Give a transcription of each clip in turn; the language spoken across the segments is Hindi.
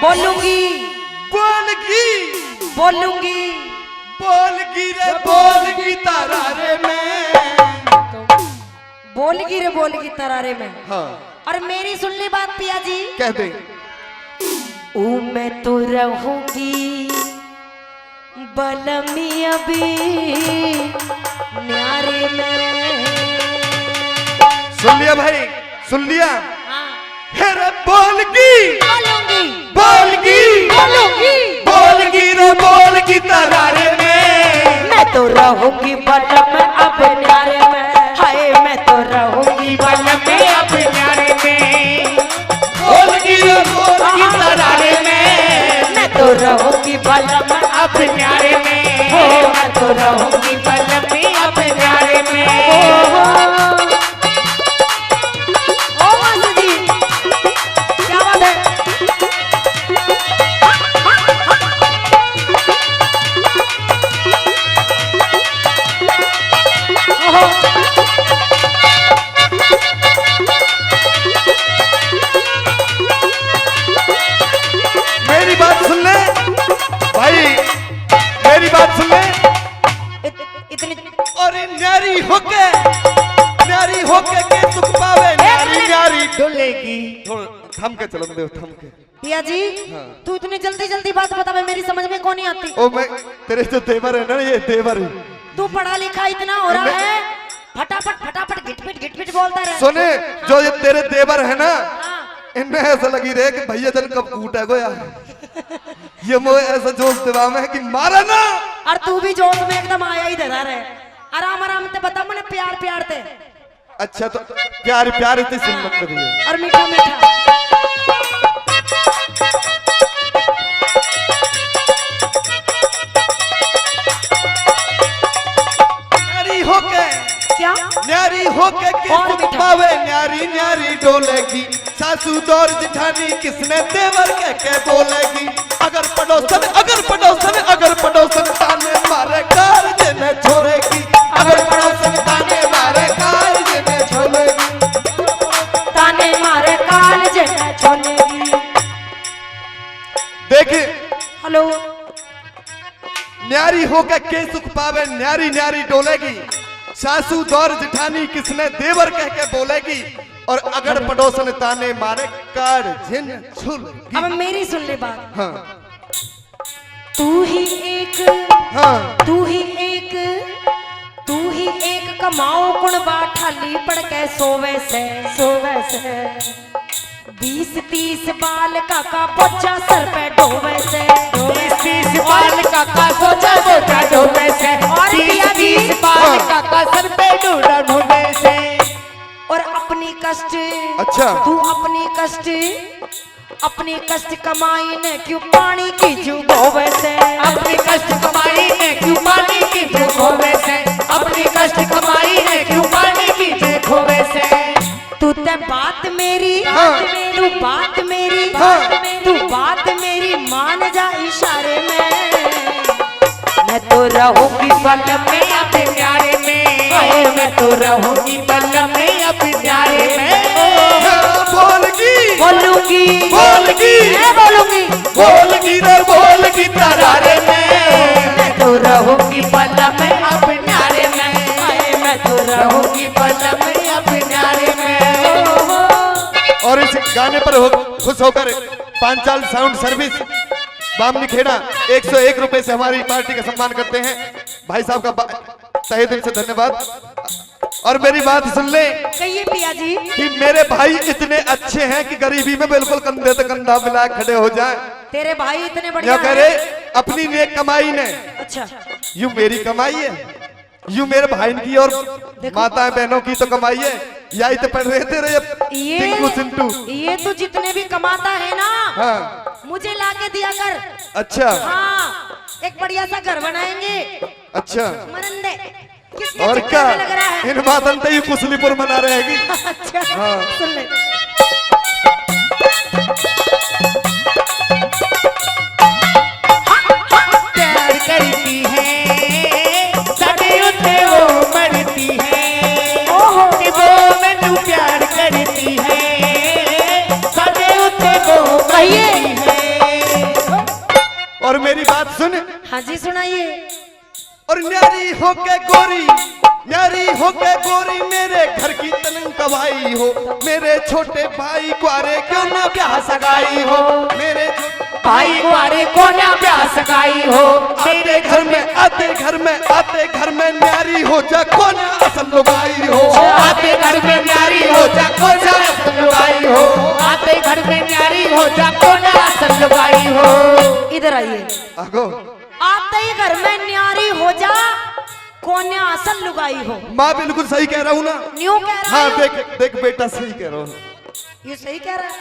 बोलूंगी बोलगी बोलूंगी बोलगी रे बोलगी तारा रे मैं बोलगी तरारे में। हाँ और मेरी सुन ली बात पिया जी, कह दे। मैं तो रहूंगी बलमी अभी न्यारे में। सुन लिया भाई, सुन लिया। हाँ। रे बोलगी बोलूंगी बोलगी बोलूंगी बोलगी रे बोलगी तारा रे मैं तो रहूंगी बलम अब न्यारे में। हाय मैं तो रहूंगी बलम अब न्यारे में। बोलगी रे बोलगी तारा रे मैं तो रहूंगी बलम अब न्यारे में। हो मैं तो रहूंगी बलम अब न्यारे में। ओ मासी जी क्या बात है। मेरी बात सुन ले भाई, मेरी बात सुन ले। इतनी और न्यारी होके के सुख पावे न्यारी न्यारी डोलेगी। थोड़ा थम के चलो देव, थम के। पिया जी हाँ। तू इतनी जल्दी बात बतावे, मेरी समझ में कौन नहीं आती। ओ मैं तेरे जो देवर है ना, ये देवर है। तू पढ़ा लिखा इतना हो रहा है, फटाफट घिटपिट बोलता रहे। सुने जो ये तेरे देवर है ना, हाँ। इनमें ऐसा लगी रहे कि भैया जन कब कूटा गो यार। ये मोह ऐसा जोश दिमाग में है कि मारा ना। और तू भी जोश में एकदम आया ही धरा रहे। आराम ते बता मैंने प्यार ते। अच्छा तो प्यार इतनी सुन मत करिए। और मीठा क्या न्यारी होके के और सुख मीठा। पावे न्यारी न्यारी डोलेगी। सासू दौर जिठानी किसने देवर कह के बोलेगी। अगर पड़ोसन ताने मारे कार देने छोड़ेगी। अगर पड़ोसन ताने मारे कार देने छोड़ेगी। ताने मारे काल जे छोड़ेगी। देखिए हेलो न्यारी होके के सुख पावे न्यारी न्यारी डोलेगी। सासू दौर जिठानी किसने देवर कह के बोलेगी। और अगर पड़ोसन ताने मारे कार जिन छुलेगी। अब मेरी सुन ले बात। हाँ तू ही एक कमाओ कुण बाठाली पड़ के सोवे से 20-30 बाल काका बोझा सर पे डोवे से। 20-30 बाल काका बोझा डोवे से। और 20-30 बाल काका सर पे डोवे से। और अपनी कष्ट अच्छा तू अपनी कष्ट कमाई ने क्यों पानी की जुगोवे से। अपनी कष्ट कमाई है क्यों पानी की खोवे से। अपनी कष्ट कमाई है क्यों पानी की खोवे से। तू ते बात मेरी तू बात मेरी मान जा इशारे में। मैं तो रहूंगी बलम में अब न्यारे में। मैं तो रहूंगी बल्लम में अब न्यारे में। बोलगी रे बोलगी तारा रे मैं तो रहूंगी बलम में अब न्यारे में। मैं तो रहूंगी बल्लम में अब न्यारे में। और इस गाने पर खुश होकर पांचाल साउंड सर्विस बामनी खेड़ा 101 रुपए से हमारी पार्टी का सम्मान करते हैं। भाई साहब का तहे दिल से धन्यवाद। और मेरी बात सुन ले कहिए पिया जी। कि मेरे भाई इतने अच्छे हैं कि गरीबी में बिल्कुल कंधे से कंधा मिला खड़े हो जाए। तेरे भाई इतने बढ़िया क्या करे अपनी नेक कमाई ने। अच्छा यूं मेरी कमाई है, यूं मेरे भाई की और माताएं बहनों की तो कमाई है। या तो पढ़ रहे थे टिंकू सिंटू। ये तो जितने भी कमाता है ना, हाँ मुझे ला के दिया कर। अच्छा हाँ एक बढ़िया सा घर बनाएंगे। अच्छा मरंदे किसके और चक्कर क्या में लग रहा है। इन मातन ही कुसलीपुर मना रहेगी। अच्छा हाँ। सुन ले। प्यार करती है साडे उत्ते वो मरती है। कि वो मैनू प्यार करती है साडे उत्ते वो मरती है। बात सुन। हाँ जी सुनाइए। और न्यारी होके गोरी मेरे घर की तनन कवाई हो, मेरे छोटे भाई कुआरे क्यों ना ब्याह सगाई हो, मेरे भाई कुआरे को ना ब्याह सगाई हो, मेरे घर में आते घर में न्यारी हो जा कौन असल लुगाई हो, आते घर में न्यारी हो जा कौन असल लुगाई हो, आते घर में न्यारी हो जा कौन असल लुगाई हो। इधर आइए। आगो आते ही घर में न्यारी हो जा कौन असल लुगाई हो। माँ बिल्कुल सही कह रहा हूँ ना। न्यू कह रहा हाँ है। देख बेटा सही कह रहा हूँ। ये सही कह रहा है।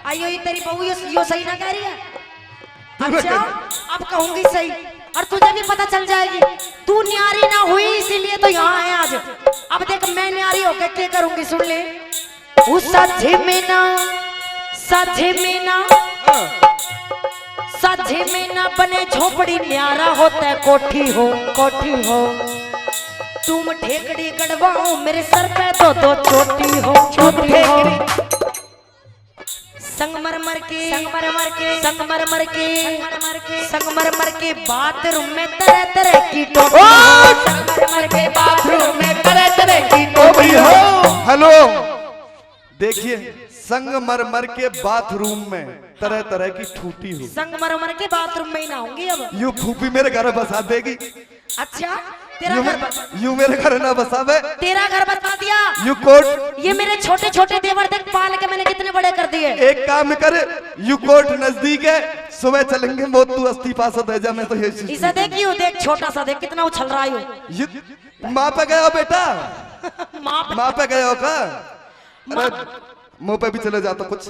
आइयो ये तेरी बहू यो सही ना कह रही है। अच्छा अब कहूंगी सही और तुझे भी पता चल जाएगी। तू न्यारी ना हुई इसीलिए तो यहाँ है आज। अब देख मैं न्यारी होकर क्या करूंगी सुन ले। उस साझे में ना बने झोपड़ी न्यारा होता है कोठी हो तुम ठेकड़ी गड़वाओ मेरे सर पे दो चोटी हो संगमरमर के बाथरूम में तरह की टोपी हो। संगमरमर के बाथरूम में तरह की टोपी हो। हेलो देखिए संगमरमर के बाथरूम में तरह की ठूटी हो। संगमरमर के बाथरूम में ही ना होंगी अब। यू फूफी मेरे घर बसा देगी। अच्छा तेरा घर यू मेरे घर ना बसावे। तेरा घर बता दिया। यू कोर्ट ये मेरे छोटे छोटे देवर तक पाल के मैंने कितने बड़े कर दिए। एक काम कर यू कोर्ट नजदीक है सुबह चलेंगे मोत तू अस्तीफा से दे जा। मैं तो ये इसे देखियो देख छोटा सा देख कितना उछल रहा है। माँ पे गया बेटा माँ पे गया का। अरे मुंह पे भी चले जाता कुछ।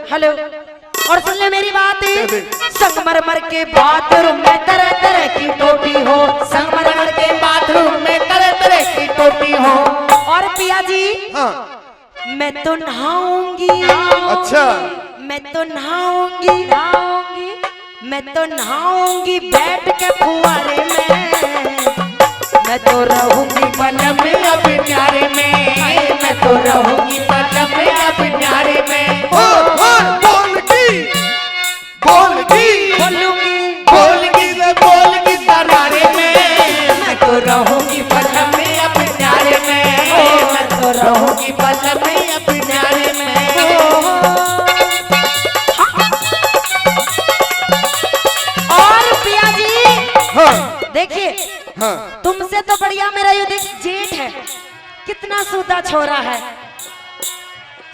हेलो और सुन ले मेरी बात। संगमरमर के बाथरूम में तरह की टोटी हो। संगमरमर के बाथरूम में तरह की टोटी हो। और पिया जी हाँ मैं तो नहाऊंगी। अच्छा मैं तो नहाऊंगी बैठ के फुआरे में। मैं तो रहूंगी पलम में अब न्यारे में, मैं तो रहूंगी पलम में अब न्यारे में। बोलगी तरारे में। मैं तो रहूंगी पलम में अब न्यारे में, मैं तो रहूंगी पलम में अब न्यारे में। और पिया जी हाँ देखिए हाँ तुमसे तो बढ़िया मेरा ये देख जेठ है कितना सूदा छोरा है।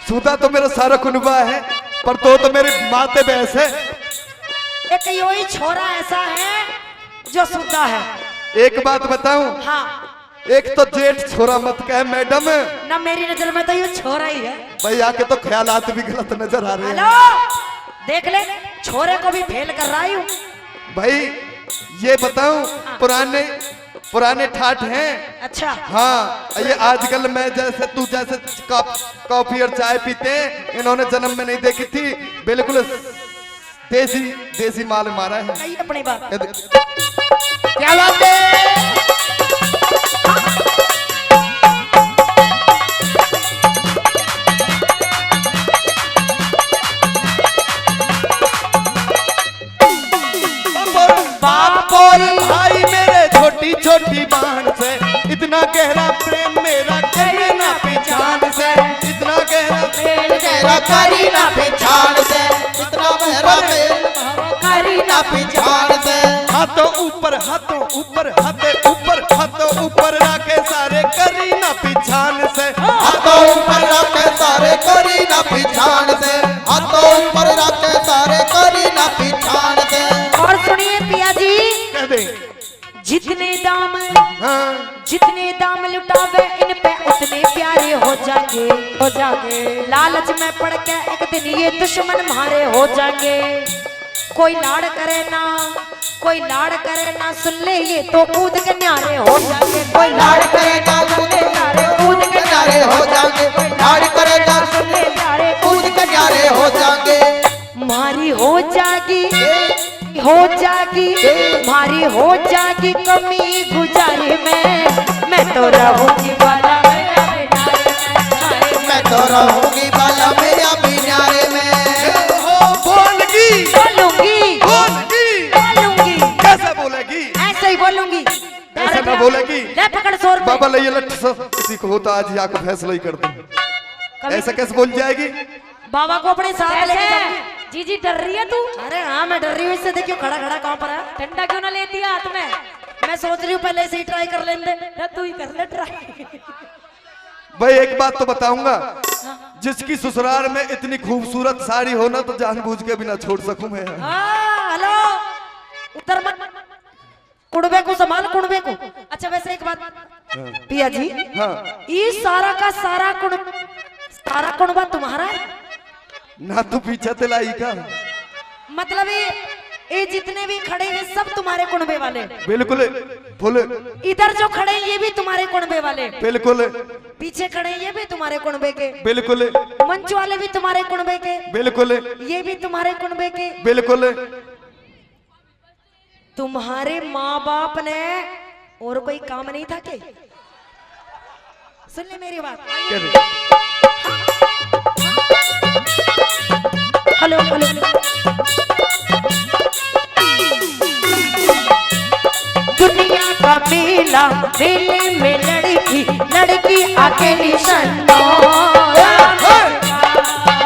सूदा तो मेरा सारा कुनबा है पर तो मेरी माते बहस है। एक योही छोरा ऐसा है जो सूदा है। एक बात बताऊं हाँ एक तो जेठ छोरा मत कह मैडम। ना मेरी नजर में तो ये छोरा ही है। भाई आके तो ख्यालात भी गलत नजर आ रहे हैं। हेलो देख ले छोरे को भी फेल कर रहा हूँ। भाई ये बताऊं पुराने ठाठ हैं। अच्छा हाँ ये आजकल मैं जैसे तू जैसे कॉफी और चाय पीते हैं इन्होंने जन्म में नहीं देखी थी। बिल्कुल देसी माल मारा है। कही अपनी बात। क्या बात है। बाप और भाई मेरे छोटी बाण से इतना गहरा प्रेम मेरा करे ना पहचान से। इतना गहरा करी ना पहचान से, इतना गहरा करी ना पहचान से। हाथों ऊपर रखे सारे करी ना पहचान से। हाथों ऊपर रखे सारे करी ना पहचान से, हाथों ऊपर रखे सारे करी ना पहचान से। और सुनिए पिया जी कह दे जितने दाम हाँ लुटावे इन पे उतने प्यारे हो जाएंगे। लालच में पड़ के एक दिन ये दुश्मन मारे हो जाएंगे। कोई लाड़ करे ना सुन ले ये तो कूद के न्यारे हो जाएंगे। कोई लाड़ करेगा सुन ले न्यारे कूद के न्यारे हो जाएंगे। लाड़ करेगा सुन ले न्यारे कूद के न्यारे हो जाएंगे। मारी हो जागी कमी गुजारे में। मैं तो रहूंगी बाला मैं तो रहूंगी बाला में अभी न्यारे में। बोलगी बाबा ले लठ सो किसी को होता आज या को फैसला ही कर दो। ऐसा कैसे बोल जाएगी? बाबा को अपने साथ लेके जाऊंगी। जीजी डर रही है तू? अरे हाँ मैं डर रही हूँ इससे। देखियो खड़ा खड़ा कहाँ पर है। डंडा क्यों ना लेती है हाथ में? मैं सोच रही हूँ पहले से ही ट्राई कर लेंगे। तू ही कर ले ट्राई। भाई एक बात तो बताऊंगा, जिसकी ससुराल में इतनी खूबसूरत साड़ी होना तो जानबूझ के भी ना छोड़ सकूं मैं। हेलो उधर मत, कुड़बे को संभाल कुड़बे को। अच्छा वैसे एक बात पिया जी, हाँ ये सारा का सारा कुड़बा तुम्हारा है ना? तू पीछे तिलाई का मतलब ये जितने भी खड़े हैं सब तुम्हारे कुड़बे वाले? बिल्कुल फुल। इधर जो खड़े हैं ये भी तुम्हारे कुड़बे वाले? बिल्कुल। पीछे खड़े हैं ये भी तुम्हारे कुड़बे के? बिल्कुल। मंच वाले भी तुम्हारे कुड़बे के? बिल्कुल। ये भी तुम्हारे कुड़बे के? बिल्कुल। तुम्हारे माँ बाप ने और कोई काम नहीं था के? सुन ले मेरी बात। हेलो हेलो दुनिया का मेला, मेले में लड़की अकेली सन्नो।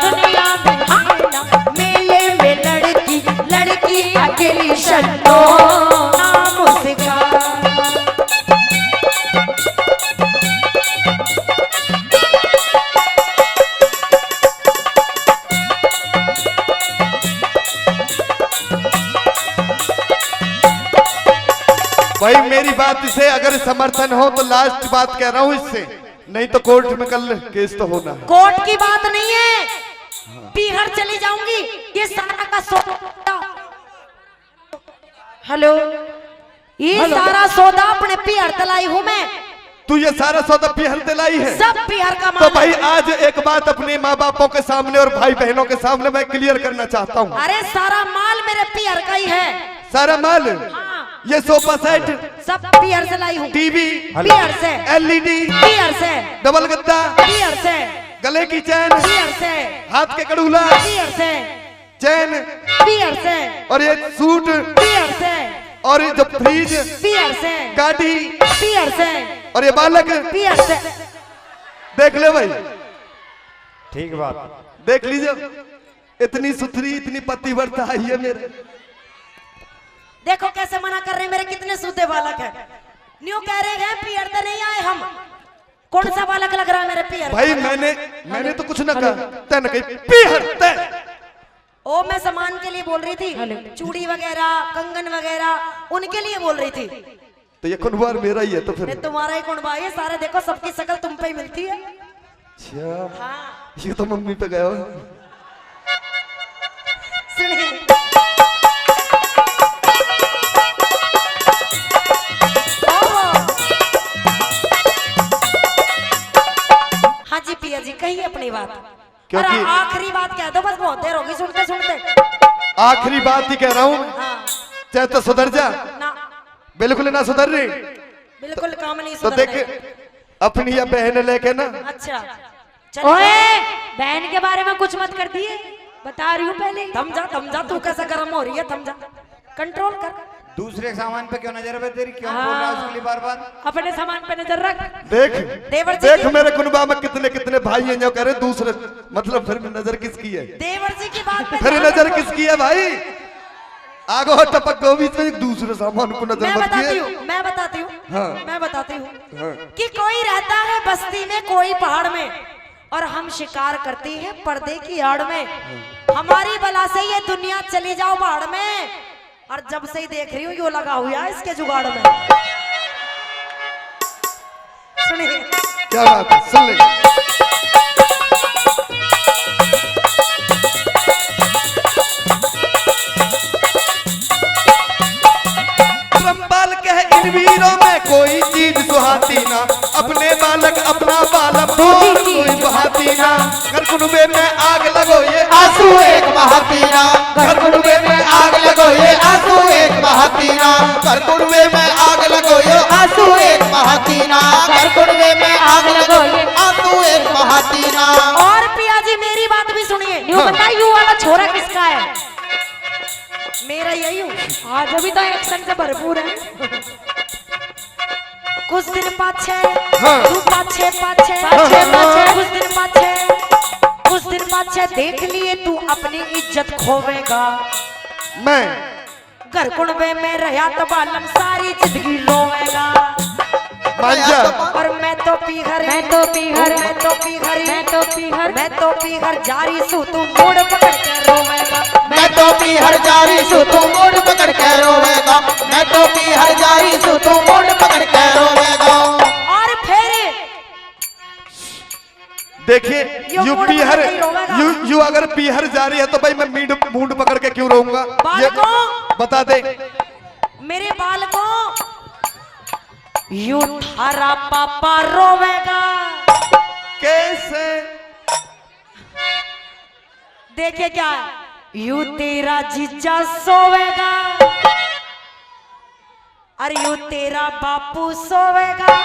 दुनिया में मेले में लड़की अकेली सन्नो। नाम उसका भाई मेरी बात से अगर समर्थन हो तो लास्ट बात कह रहा हूँ इससे, नहीं तो कोर्ट में कल केस तो होना है। कोर्ट की बात नहीं है, पीहर चली जाऊंगी। ये सारा का सौदा, हेलो ये सारा सौदा अपने पीहर तलाई हूँ मैं। तू ये सारा सौदा पीहर दिलाई है? सब पीहर का माल। तो भाई आज एक बात अपने माँ बापों के सामने और भाई बहनों के सामने मैं क्लियर करना चाहता हूँ। अरे सारा माल मेरे पीहर का ही है। सारा माल? हाँ। ये सोफा सेट सब पीहर से लाई हूँ। टीवी पीहर से, LED पीहर से, डबल गद्दा पीहर से, गले की चैन पीहर से, हाथ के कड़ूला पीहर से, चैन पीहर से, और ये सूट पीहर से, और ये जो फ्रीज पीहर से, गाड़ी पीहर से, और ये बालक पीहर से। देख ले भाई, ठीक बात। देख लीजिए इतनी सुथरी इतनी पतिव्रता आई है मेरे। देखो कैसे मना कर रहे हैं, मेरे कितने सूते बालक हैं। न्यू कह रहे हैं पीहर तो नहीं आए हम। कौन सा बालक लग रहा है मेरे पीहर? भाई मैंने तो कुछ ना कहा, तैने कही पीहर तै। ओ मैं सामान के लिए बोल रही थी, चूड़ी वगैरह कंगन वगैरह उनके लिए बोल रही थी। तो ये कुनबार मेरा ही है तो फिर तुम्हारा ही कुनबा है सारे। देखो सबकी शकल तुम पे ही मिलती है। अच्छा हाँ ये तो मम्मी पे गया हो। सुनिए हाँ जी पिया जी कहिए अपनी बात। क्योंकि आखिरी बात कह दो, बस बहुत देर होगी सुनते सुनते। आखिरी बात ही कह रहा हूँ, हाँ चाहे तो सुधर जा। ना बिल्कुल ना सुधर रही बिल्कुल काम नहीं तो सुधर देख रहे। अपनी या बहन लेके ना। अच्छा ओए बहन के बारे में कुछ मत कर दिए, बता रही हूँ पहले। थम जा तू कैसे गर्म हो रही है, थम जा कंट्रोल कर। दूसरे सामान पे क्यों नजर है तेरी? क्यों बोल रहा है उसके लिए बार बार? अपने सामान पे नजर रख। देख देवर जी देख की- मेरे कुनबा में कितने कितने भाई हैं जो कह रहे दूसरे, मतलब फिर नजर किसकी है? देवर जी की बात पे फिर ध्यान नजर रखो। किसकी है भाई? आगो टपक गो बीच में एक दूसरे सामान को नजर मैं मत बताती किए। हूँ मैं बताती हूँ हाँ। मैं बताती हूँ हाँ। कि कोई रहता है बस्ती में कोई पहाड़ में, और हम शिकार करती हैं पर्दे की आड़ में। हमारी बला से ये दुनिया चली जाओ पहाड़ में, और जब से ही देख रही हूँ यो लगा हुआ है इसके जुगाड़ में। सुनिए क्या बात है, सुन ले। ब्रह्मपाल कहे इन वीरों में कोई चीज सुहाती ना, अपने बालक अपना बालक कोई बहाती ना। घर कुनबे में आग लगो ये आंसू एक बहातीना, घर कुनबे में आग लगो ये आंसू एक बहातीना, घर कुनबे में आग लगो ये आंसू एक बहातीना, घर कुनबे में आग लगो ये आंसू एक बहातीना। और पिया जी मेरी बात भी सुनिए। यूँ बता यू वाला छोरा किसका है? मेरा यही हूँ। आज अभी तो एक्शन से भरपूर है। कुछ दिन पाछे हाँ। तू पाछे पाछे पाछे, पाछे। कुछ दिन पाछे देख लिए तू अपनी इज्जत खोवेगा। मैं घर कुणबे में रहा तो बालम सारी जिंदगी रोवेगा। मान जा। और मैं तो पीहर जारी सू तू मोड़ पकड़ के रोवेगा। मैं तो पीहर जारी सू तू मोड़ पकड़ के रोवेगा। मैं तो पीहर जारी सू तू मोड़ पकड़ के रोवेगा। और फिर देखिए यो यू मोड़ पीहर पकड़ के रोवेगा। यू अगर पीहर जारी है तो भाई मैं मूंड पकड़ के क्यों रहूंगा? ये बालकों, बता दे। मेरे बालकों, यू थारा पापा रोवेगा। कैसे? देखे क्या यू तेरा जीजा सोवेगा। अरे यू तेरा बापू सोवेगा।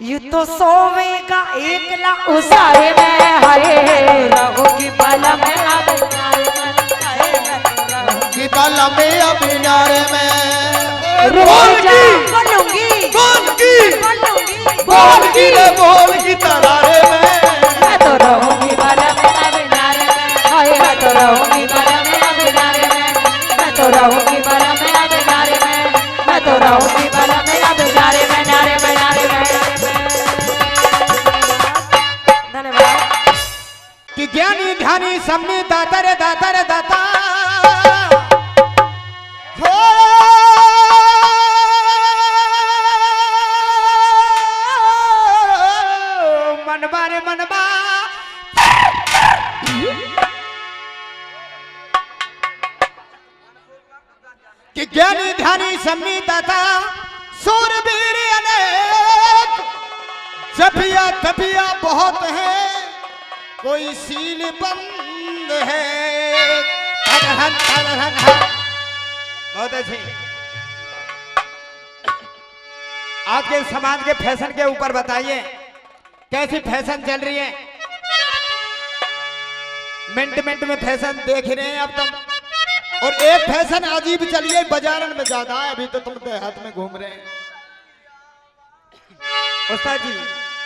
यू तो सोवेगा एकला उसारे में। हाय रहोगी बाला में अब कि बाला में अब नारे में बोलूंगी बोल की रे बोल की तरारे में। मैं तो रहूंगी बाला में अब नारे में। हाय मैं तो रहूंगी बाला में अब नारे में। मैं तो रहूंगी बाला में अब नारे में। मैं तो रहूंगी बाला में अब नारे में नारे में नारे में। धन्यवाद। कि ज्ञानी ध्यानी सम्मी दाता रे दाता रे दाता हो मनबा रे मनबा कि ज्ञानी ध्यानी सम्मी दाता सूरवीर अनेक जपिया तपिया बहुत है कोई सील बंद है। बहुत अच्छी। आज के समाज के फैशन के ऊपर बताइए कैसी फैशन चल रही है। मिनट मिनट में फैशन देख रहे हैं अब तुम। और एक फैशन अजीब चलिए बाजारन में ज्यादा है। अभी तो तुम देहात में घूम रहे हैं उस्ताद जी।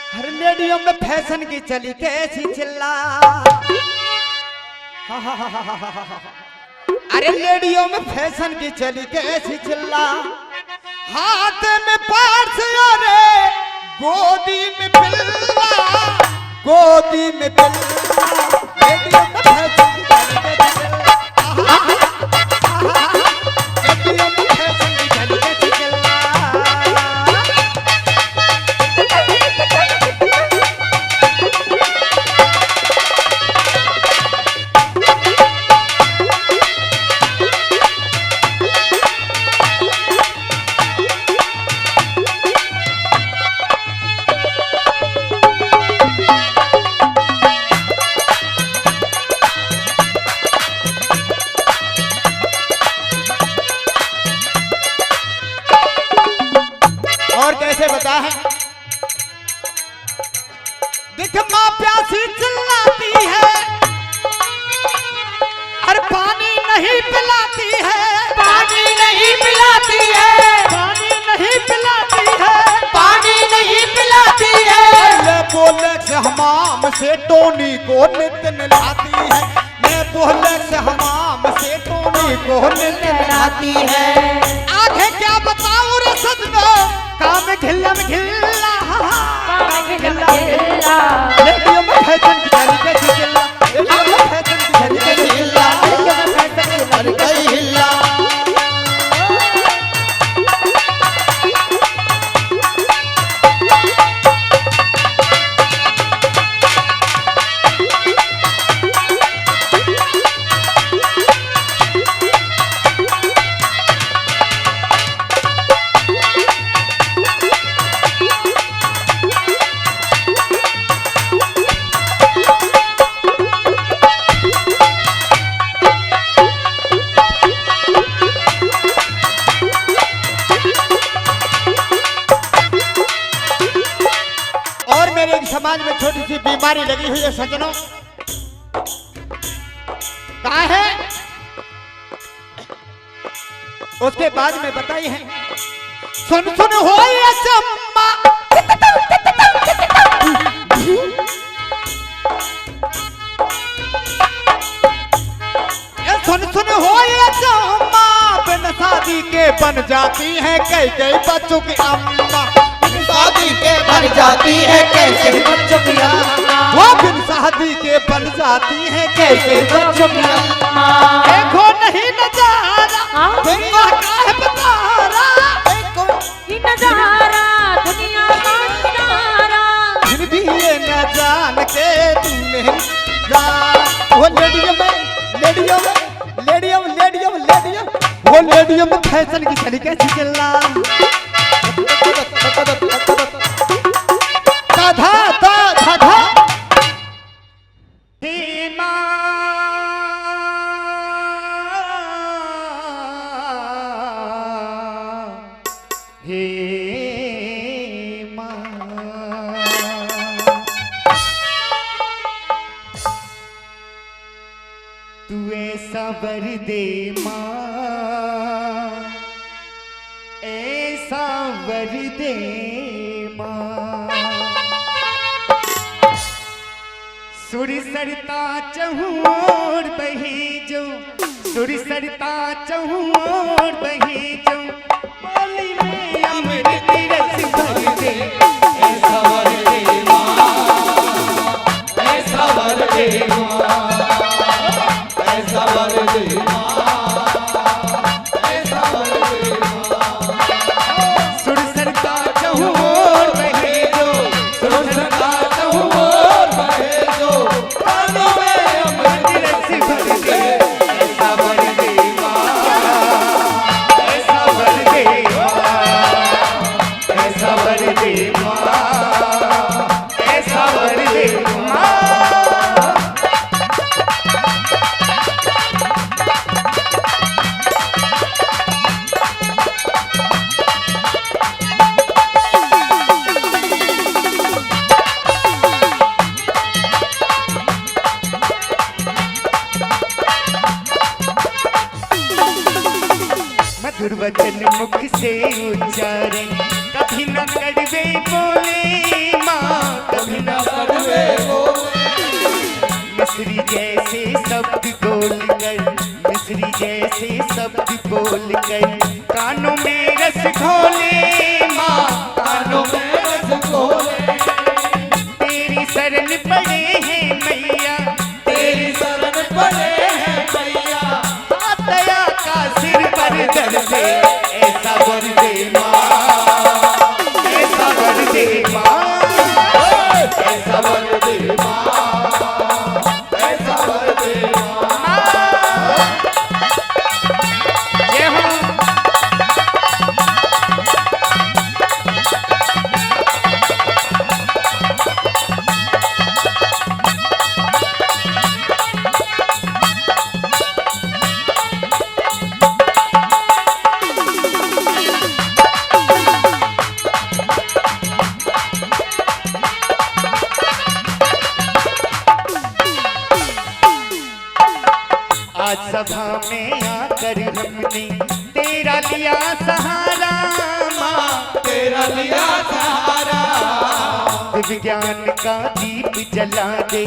हर लेडियों में फैशन की चली कैसी चिल्ला। अरे लेडियों में फैशन की चली कैसी चिल्ला। हाथ में पर्स और गोदी में पिल्ला। गोदी में पिल्ला। लेडियों में फैशन की चली कैसी चिल्ला। लेडियों में फैशन की चली कैसी चिल्ला। और कैसे बता है। देख माँ प्यासी चिल्लाती है और पानी नहीं पिलाती है। पानी नहीं पिलाती है। पानी नहीं पिलाती है। पानी नहीं पिलाती है। मैं बोले से हमाम से टोनी को नित्य नहलाती है। मैं बोले से हमाम से टोनी को नित्य नहलाती है। आगे क्या बताऊं रे सजना काम खिल्लम खिल्ला। लेडियों में फैशन की चली कैसी चिल्ला। लेडियों में फैशन की चली कैसी चिल्ला। लेडियों में फैशन की चली कैसी चिल्ला। समाज में छोटी सी बीमारी लगी हुई है सज्जनों। कहा है उसके बाद में बताई है सुन सुन हो ये चम्मा, सुन सुन हो ये चम्मा, बिन शादी के बन जाती है कई कई बच्चों की अम्मा। शादी के बन जाती है कैसे बच्चों की अम्मा, वो बिन शादी के बन जाती है कैसे बच्चों की अम्मा। देखो नहीं नजारा दुनिया का है बतारा, ये नजारा दुनिया का नजारा, फिर भी ये न जान के तुमने जान। वो लेडियम वो लेडियम फैशन की चली कैसी चिल्ला था हे माँ, हे माँ, तू ऐसा वर दे माँ, ऐसा वर दे माँ। सुर सरता चहूर बही जो, सुर सरता चहूर बही जो, बोली में अमृत रस भर दे, ऐसा वर दे माँ, ऐसा वर दे माँ, ऐसा वर दे माँ, ऐसा वर दे माँ। सुर सरता चहूर बही जो, सुर सरता चहूर बहे जो, कानों में अमृत रस भर दे, ऐसा वर दे माँ, ऐसा वर दे माँ, ऐसा वर दे माँ, ऐसा वर दे माँ। मधुर वचन मुख से उच्चारे, कभी न कड़वे बोले माँ, कभी न कड़वे बोले, मिश्री जैसे शब्द बोल कर, मिश्री जैसे शब्द बोल कर, कानों में रस घोले माँ, कानों में रस घोले। तेरी शरण पड़े हैं मैया, तेरी शरण पड़े हैं मैया, दया का सिर पर धर दे, ऐसा वर दे माँ, ऐसा वर दे माँ, ऐसा वर दे माँ, ऐसा वर दे माँ। जय हो। आज सभा में आकर हमने तेरा लिया सहारा माँ, तेरा लिया सहारा, विज्ञान का दीप जला दे,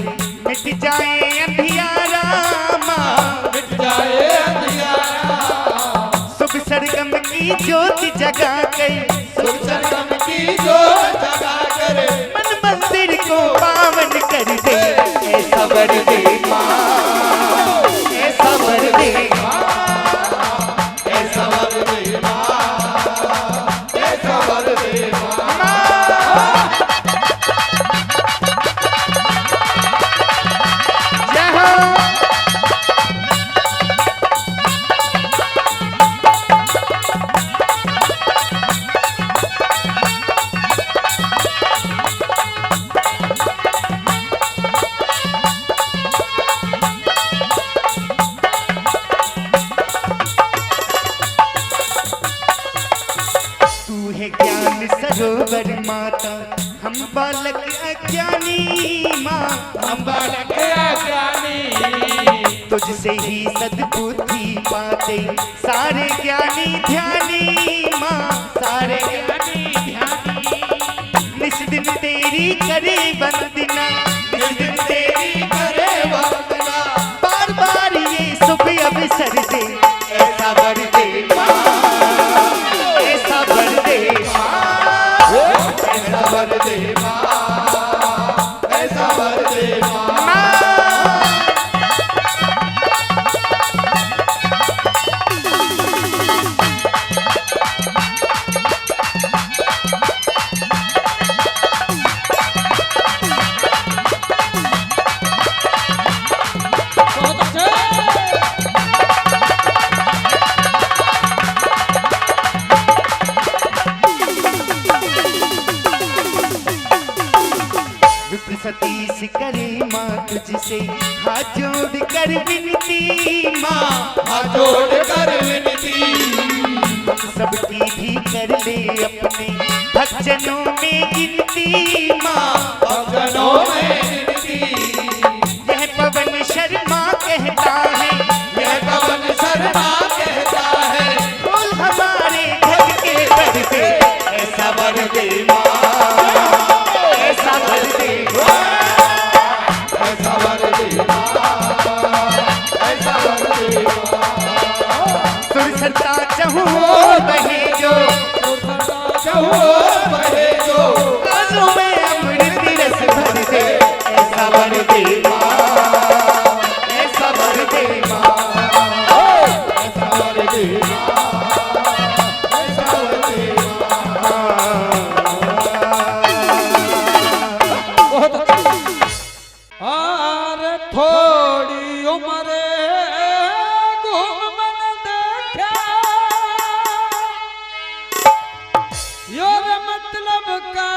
मिट जाए अंधियारा माँ, मिट जाए अंधियारा, शुभ सरगम की ज्योति जगा कर, सुख सरगम की जोत जगा करे, मन मंदिर को पावन कर दे, ऐसा वर दे माँ, ऐसा वर दे माँ, ऐसा वर दे माँ, ऐसा वर दे माँ। जय हो। तू है ज्ञान सरोवर माता, हम बालक अज्ञानी माँ, हम बालक अज्ञानी, तो तुझसे ही सद्बुद्धि पाते सारे ज्ञानी ध्यानी माँ, सारे ज्ञानी ध्यानी। निस दिन तेरी करे वंदना, निस दिन तेरी करे वंदना। बार बार ये शुभ अवसर दे, ऐसा वर दे माँ, ऐसा वर दे माँ, ऐसा वर दे माँ, ऐसा वर दे माँ। सतीश करे माँ तुझसे हाथ जोड़ कर विनती माँ, हाथ जोड़ कर विनती। हम सबकी भी कर ले अपने भक्तजनों में गिनती माँ, भक्तजनों में गिनती। यह पवन शर्मा कहता है, यह पवन शर्मा कहता है, फूल हमारे घर के पर दे, ऐसा वर दे माँ, ऐसा वर दे माँ, ऐसा वर दे माँ, ऐसा वर दे माँ। सुरसता चहु बहे जो, चहो बहे जो, कानों में अमृत रस भर दे, ऐसा वर दे माँ, ऐसा वर दे माँ, ऐसा वर दे माँ, ऐसा वर दे माँ। और थोड़ी उम्र घूमन देखा, योर मतलब का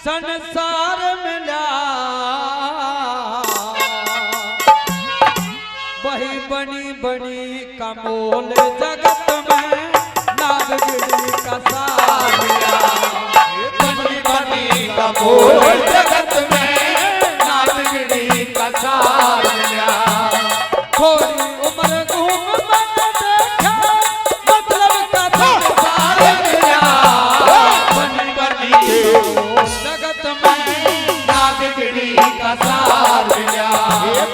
संसार मिला, वही बनी बनी का मोल जगत में नागगिरी का सार मिला, बनी बनी का मोल जगत में नागगिरी का सार मिला। थोड़ी उम्र घूम मन देखा, मतलब का संसार मिला, बनी बनी जगत में नागगिरी का सार मिला।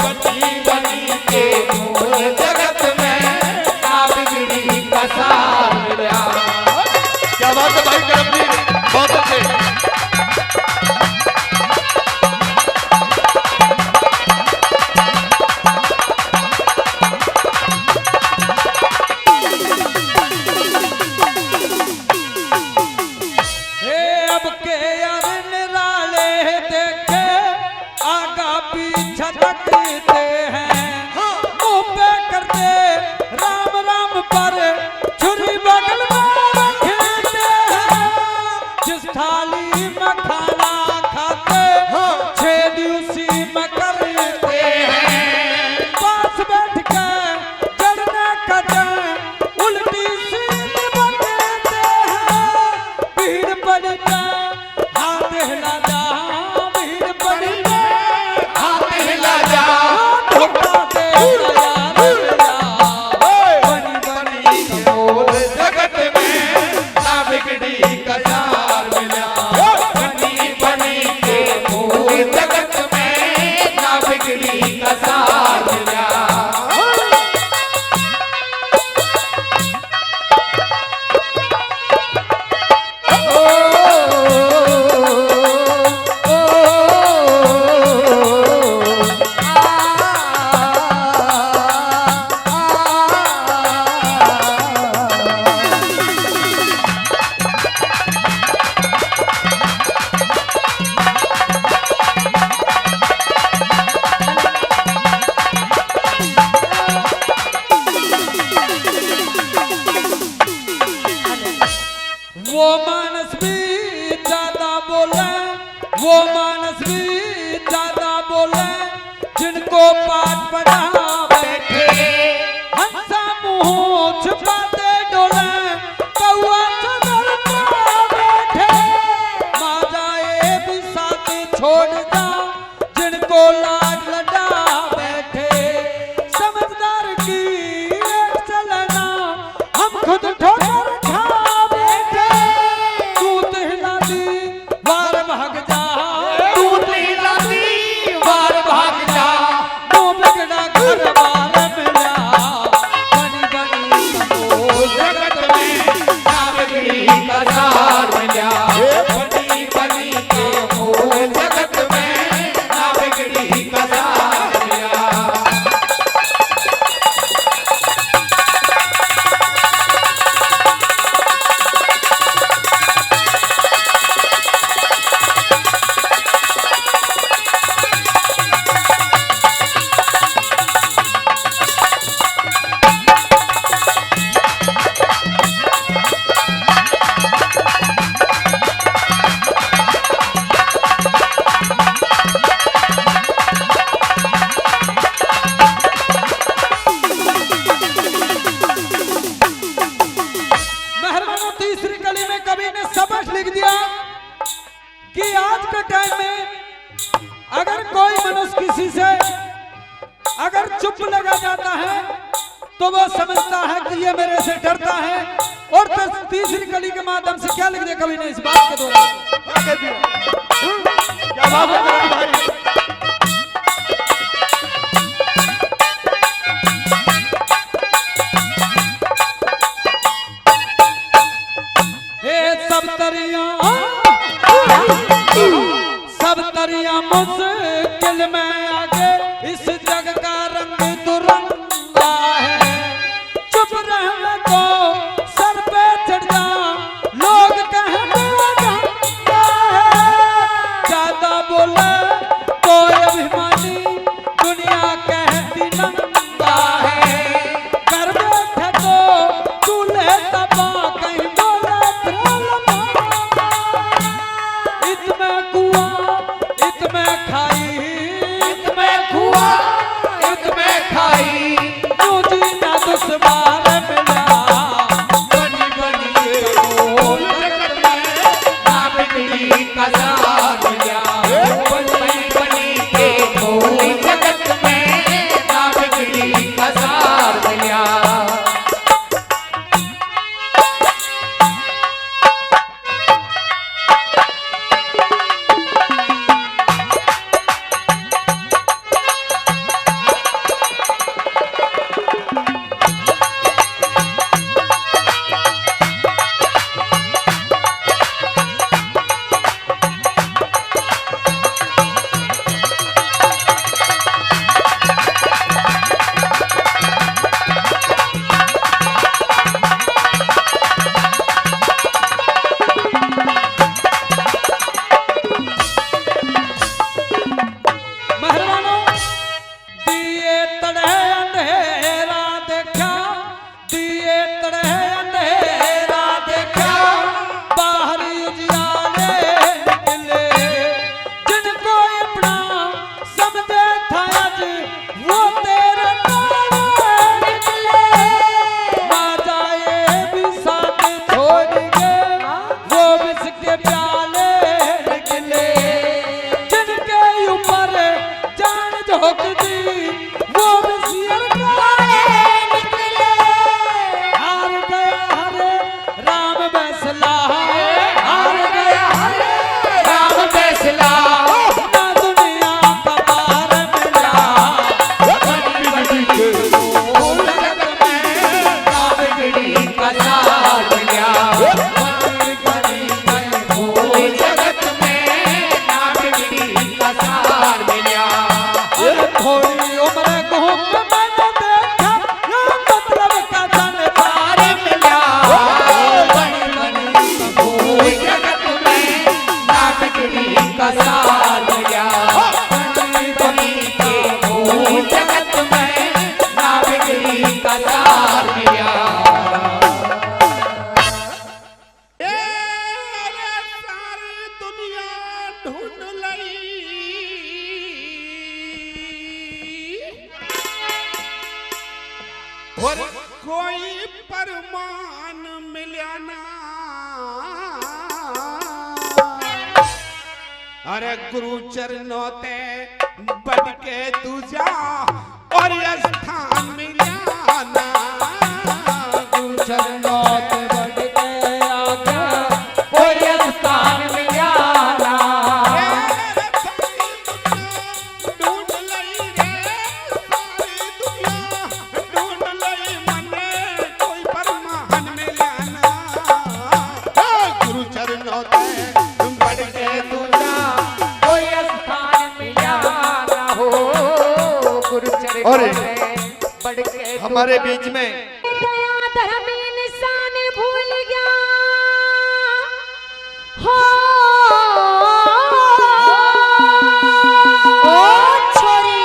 बनी बनी के मोल जगत में नागगिरी का सार मिला। क्या बात है भाई करमवीर, बहुत अच्छे। हे अब के यार निराले देखे आगा पीछा तकते हैं, मुंह पे करते राम राम पर छुरी बगल में रखते हैं। जिस थाली में खाना खाते छेद उसी में करते हैं। पास बैठ के चढ़ने कटे उल्टी सीध बकते हैं। भीड़ पड़ी पे हाथ हिला जा, भीड़ पड़ी पे हाथ हिला जा, धोखा दे दया रया, बनी बनी के मोल जगत में नागगिरी का सार मिला। बनी बनी के मोल जगत में नागगिरी का सार मिला। वो मानस भी ज्यादा बोले, वो मानस भी ज्यादा बोले, जिनको पाठ पढ़ा बैठे हंसा मुंह छुपाते डोले, कौआ चदर पर बैठे माँ जाए भी साथ छोड़ जा, जिनको लाड लड़ा बैठे अगर चुप लगा जाता है तो वो समझता है कि ये मेरे से डरता है, और तीसरी कली के माध्यम से क्या लिख दे कवि ने इस बात के दौरान। क्या बात है मेरे भाई। सब तरिया मुश्किल में आगे इस जग का रंग दुरंगा है। चुप रहने तो सर पे चढ़ जा, लोग कहने गंगा है। ज्यादा बोले तो अभिमानी दुनिया कहती नंगा है। कर बैठे तो चूल्हे दबा कहीं बोले इसमें कुआ इसमें खाई, इसमें कुआ इसमें खाई, मुझे ना दुश्मन मिला बनी बनी के जगत में ना बिगड़ी कसार मिला। बनी बनी के जगत में ना बिगड़ी कसार मिला। और कोई परमान मिल्या ना, अरे गुरु चरणों ते बढ़ के तुझा और स्थान मिल्या ना। गुरु चरणों ते बढ़ के आगे कोई स्थान मिल्या ना। ढूंढ लई रे सारी दुनिया, ढूंढ लई मने कोई परमान मिल्या ना। गुरु चरणों ते बढ़ के तुझा कोई स्थान मिल्या ना हो। गुरु चरणों और ते बढ़ के हमारे बीच में धर्म इंसान भूल गया हो। छोरी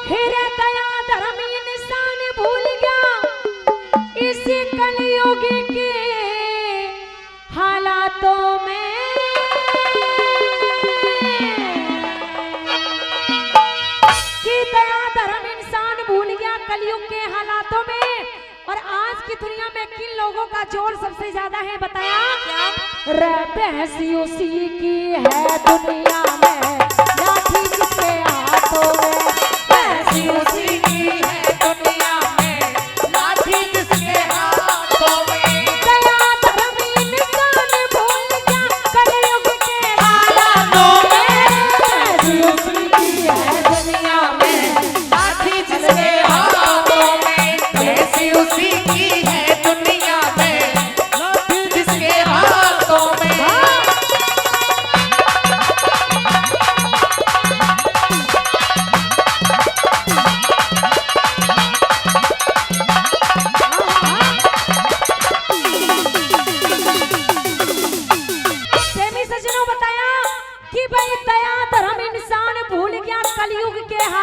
हिरे दया धर्म इंसान भूल गया इसी कलयुग के हालातों में। कि दया धर्म इंसान भूल गया कलयुग के हालातों में। और आज की दुनिया में किन लोगों का जोर सबसे ज्यादा है बताया? बहसी उसी की है दुनिया में, लाठी किसके हाथों में।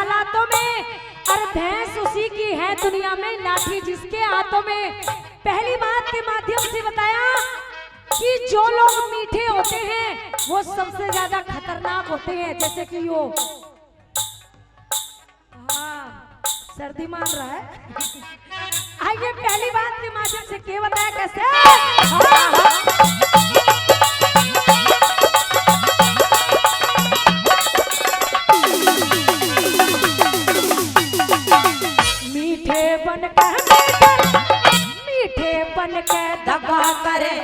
हालातों में, और भैंस उसी की है दुनिया में, लाठी जिसके हाथों में। पहली बात के माध्यम से बताया कि जो लोग मीठे होते हैं वो सबसे ज्यादा खतरनाक होते हैं, जैसे कि वो सर्दी मान रहा है। आइए पहली बात के माध्यम से क्या बताया कैसे। मीठे बन के दगा करे,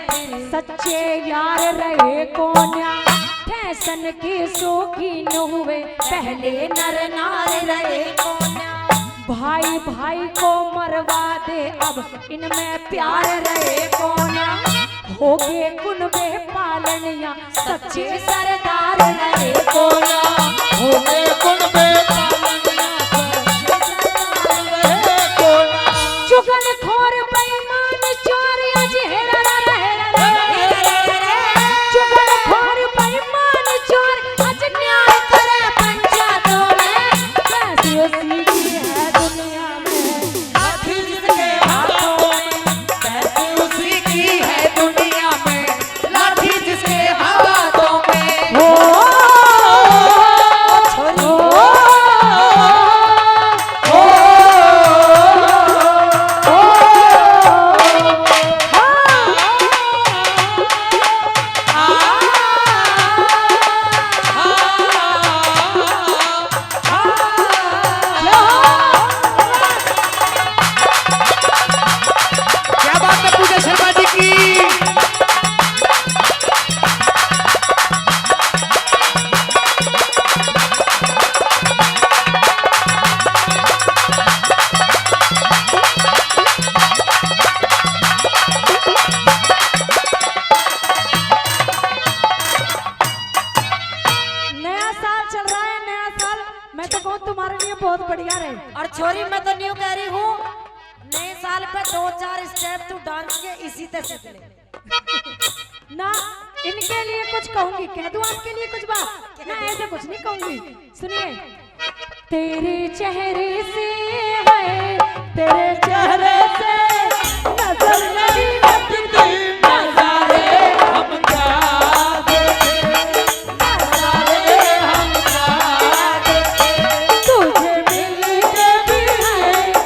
सच्चे यार रहे कोन्या, फैशन के शौकीन हुए पहले नर नार रहे कोन्या। भाई भाई को मरवा दे अब इनमें प्यार रहे कोन्या, हो गए कुनबे पालनिया सच्चे सरदार रहे कोन्या, हो गए कुनबे पालनिया सच्चे सरदार रहे कोन्या। चुगलखोर बेईमान चोर आज हेरा चुगलखोर बेईमान चोर आज न्याय करे पंचायतों में, कैसी उसी की है दुनिया में लाठी जिसके हाथों में, कैसे उसी की है दुनिया में, लाठी जिसके हाथों में। हो क्या बात है पूजा शर्मा जी की। नया साल चल रहा है, नया साल मैं तो कहूँ तुम्हारे लिए बहुत बढ़िया रहे। और छोरी मैं तो न्यू कह रही हूँ, नए साल पे 2-4 स्टेप तू डांस के इसी तरह सीख ले ना। इनके लिए कुछ कहूंगी, कह दूं आपके लिए कुछ बात ना, ऐसे कुछ नहीं कहूंगी। सुनिए, तेरे चेहरे से है, तेरे चेहरे से नजर नहीं लगती, नजारे हम क्या देखें, नजारे हम क्या देखें। तुझे मिलके भी है,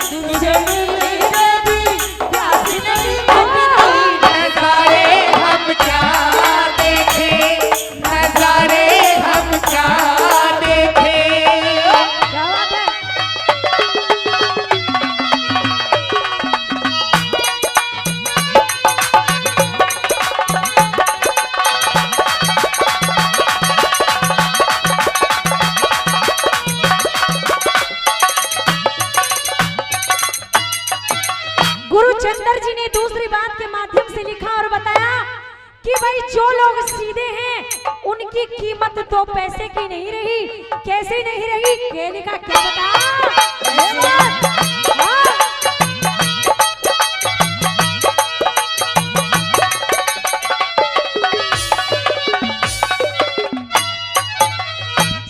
तुझे मिलके भी प्यास नहीं लगती। नजारे हम क्या देखें, नजारे हम क्या देखें। क्या बात है। गुरुचंद्र जी ने दूसरी बात के माध्यम से लिखा और बताया कि भाई जो लोग सीधे हैं उनकी कीमत 2 पैसे की नहीं रही। कैसे नहीं रही, ये लिखा क्या बता।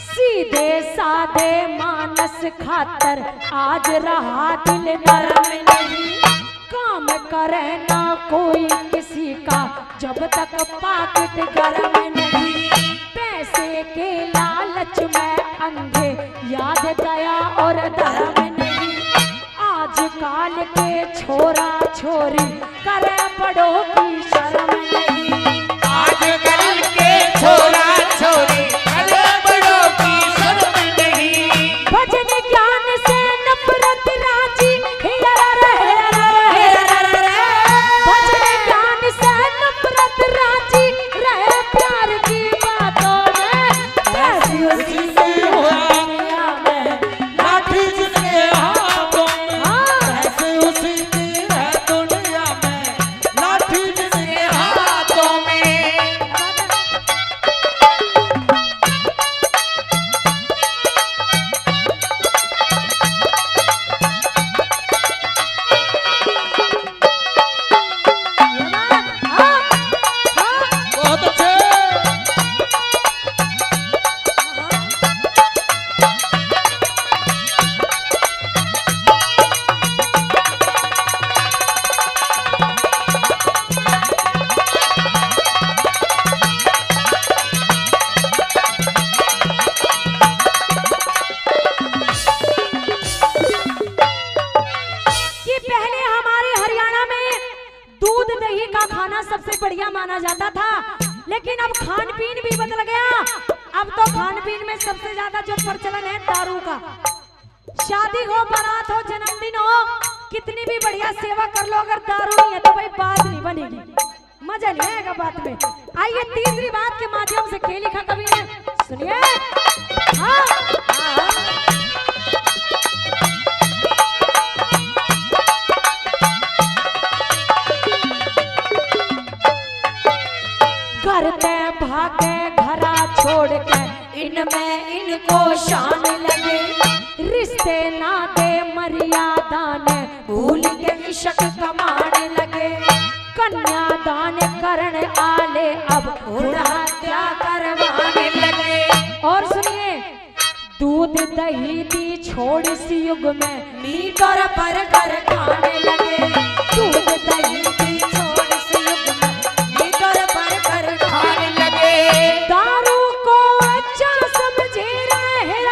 सीधे साधे मानस खातर आज रहा दिल नरम नहीं, काम करे ना कोई किसी का जब तक पाकिट गर्म नहीं। पैसे के लालच में अंधे याद दया और धर्म नहीं, आजकल के छोरा छोरी करे बड़ों की शर्म नहीं। आजकल के छोरा छोरी करे बड़ों की शर्म नहीं। भजन ज्ञान से नफरत राजी, भजन ज्ञान से नफरत राजी रहे प्यार की बातों में, ऐसी उसी की है दुनिया में लाठी जिसके हाथों में, हाँ। कैसे उसी की है दुनिया माना जाता था, लेकिन अब खान पीन भी बदल गया। अब तो खान पीन में सबसे ज्यादा जो प्रचलन है दारू का। शादी हो, बारात हो, जन्मदिन हो, कितनी भी बढ़िया सेवा कर लो, अगर दारू नहीं है तो भाई बात नहीं बनेगी, मजा नहीं आएगा बात में। आइए तीसरी बात के माध्यम से क्या लिखा कवि ने, सुनिए। हाँ, करते भागे घरा छोड़ के, इनमें इनको शान लगे, रिश्ते नाते मर्यादा ने भूल के इश्क कमाने लगे, कन्यादान करने आले अब भ्रूण हत्या करवाने लगे। और सुनिए, दूध दही दी छोड़ सी युग में मीट और बर्गर खाने लगे, दूध दही दी छोड़ सी युग में मीट और बर्गर खाने लगे, दारू को अच्छा समझे रहे,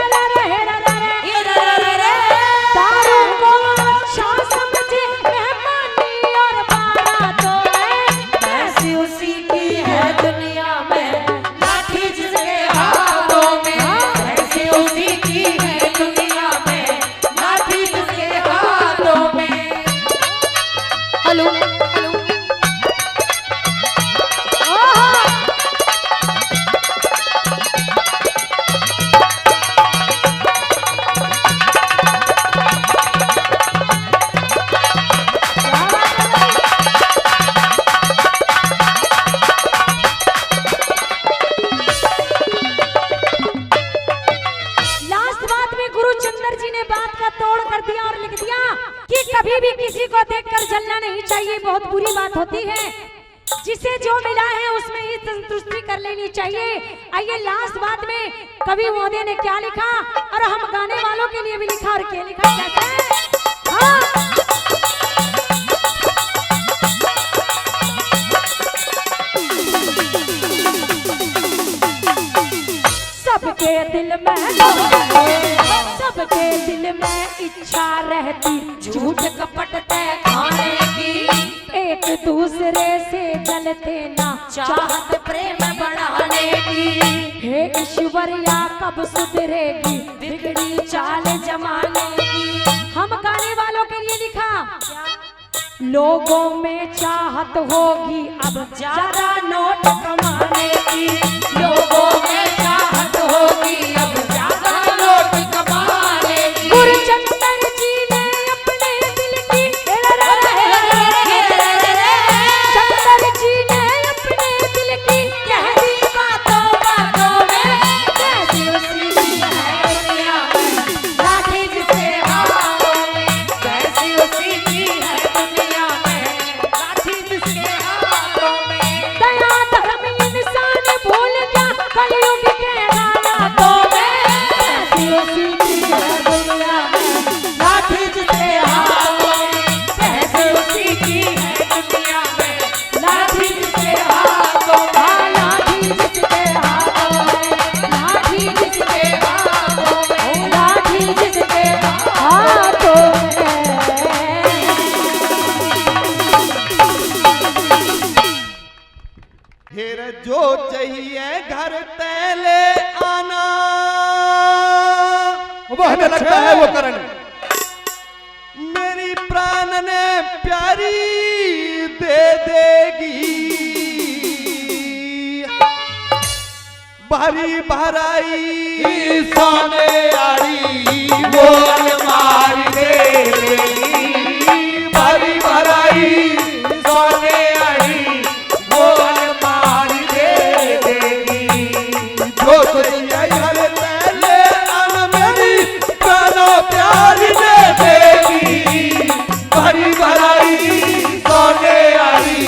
दारू को अच्छा समझे मेहमानी और बारातों में, पैसे उसी की है दुनिया में, लाठी जिसके हाथों में, पैसे उसी की है दुनिया में, लाठी जिसके हाथों में। हेलो हेलो, कभी भी किसी को देखकर जलना नहीं चाहिए, बहुत बुरी बात होती है। जिसे जो मिला है उसमें ही संतुष्टि कर लेनी चाहिए। आइए लास्ट बात में कवि महोदय ने क्या लिखा, और हम गाने वालों के लिए भी लिखा, और क्या लिखा कैसे। हाँ, सबके दिल में, सबके दिल में इच्छा रहती झूठ कपट तय खाने की, एक दूसरे से जलते ना चाहत प्रेम बढ़ाने की, हे ईश्वरिया कब सुधरेगी बिगड़ी चाल जमाने की। हम गाने वालों के लिए लिखा, लोगों में चाहत होगी अब ज्यादा नोट कमाने की, लोगों में चाहत होगी अब ज्यादा नोट कमाने की। गुरचंदर जी ने अपने दिल की, चंदर जी ने अपने दिल की कह दी बातों बातों में, कैसे उसी की है दुनिया में, लाठी जिसके हाथों में, कैसे उसी की है दुनिया में, लाठी जिसके हाथों में। दया धर्म इंसान भूल गया कलयुग के हालातों में, कैसे उसी की है दुनिया में, लाठी जिसके हाथों में, कैसे उसी की है दुनिया में, लाठी जिसके हाथों में, लाठी जिसके हाथों में, लाठी जिसके हाथों में, लाठी जिसके हाथों में। फिर जो चाहिए घर तैले आना, वो हमें लगता है वो करण मेरी प्राण ने प्यारी दे देगी, भारी भराई सोने आड़ी वो अलमारी दे देगी, भारी भराई सोने आड़ी वो अलमारी दे देगी, जो तुझे घर पहले आना मेरी प्राणों प्यारी दे देगी, भारी भराई सोने आड़ी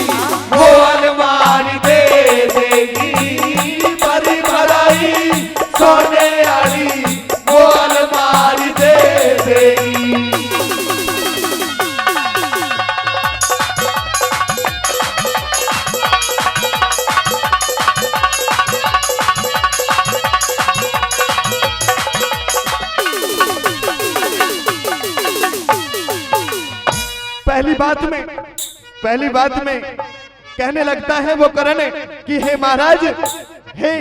वो अलमारी दे देगी, भारी भराई सोने आड़ी वो अलमारी दे देगी। पहली बात में कहने लगता है वो करण कि हे महाराज, हे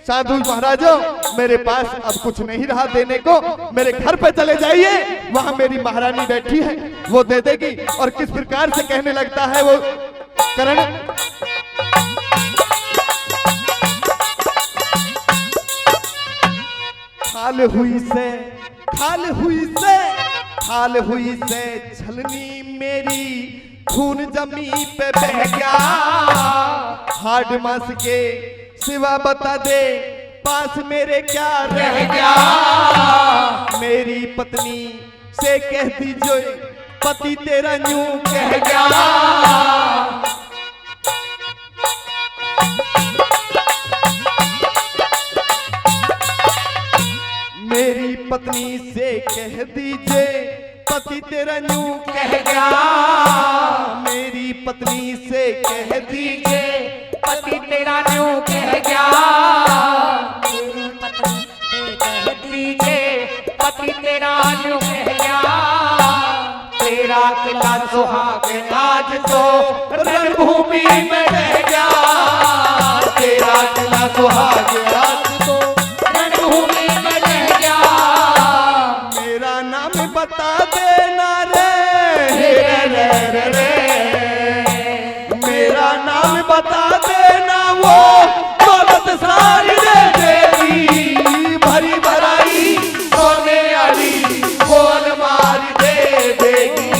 साधु महाराजों, मेरे पास अब कुछ नहीं रहा देने को, मेरे घर पे चले जाइए, वहां मेरी महारानी बैठी है, वो दे देगी। और किस प्रकार से कहने लगता है वो करण, खाल हुई से खाल हुई से खाल हुई से छलनी मेरी, खून जमी पे बह गया, हाड मास के सिवा बता दे पास मेरे क्या रह गया। मेरी पत्नी से कह दीजिए पति तेरा यूं कह गया। मेरी पत्नी से कह दीजिए पति तेरा यूं कह गया। मेरी पत्नी से कह दीजिए पति तेरा यूं कह गया। मेरी पत्नी से कह दीजिए पति तेरा यूं कह गया। तेरा किला सुहाग आज तो रणभूमि में रह गया। तेरा किला सुहाग आज तो रणभूमि में रह गया। मेरा नाम बता देना रे, रे, रे, रे। मेरा नाम बता देना, वो दौलत सारी दे देगी, भरी भराई सोने वाली बोल मार दे देगी,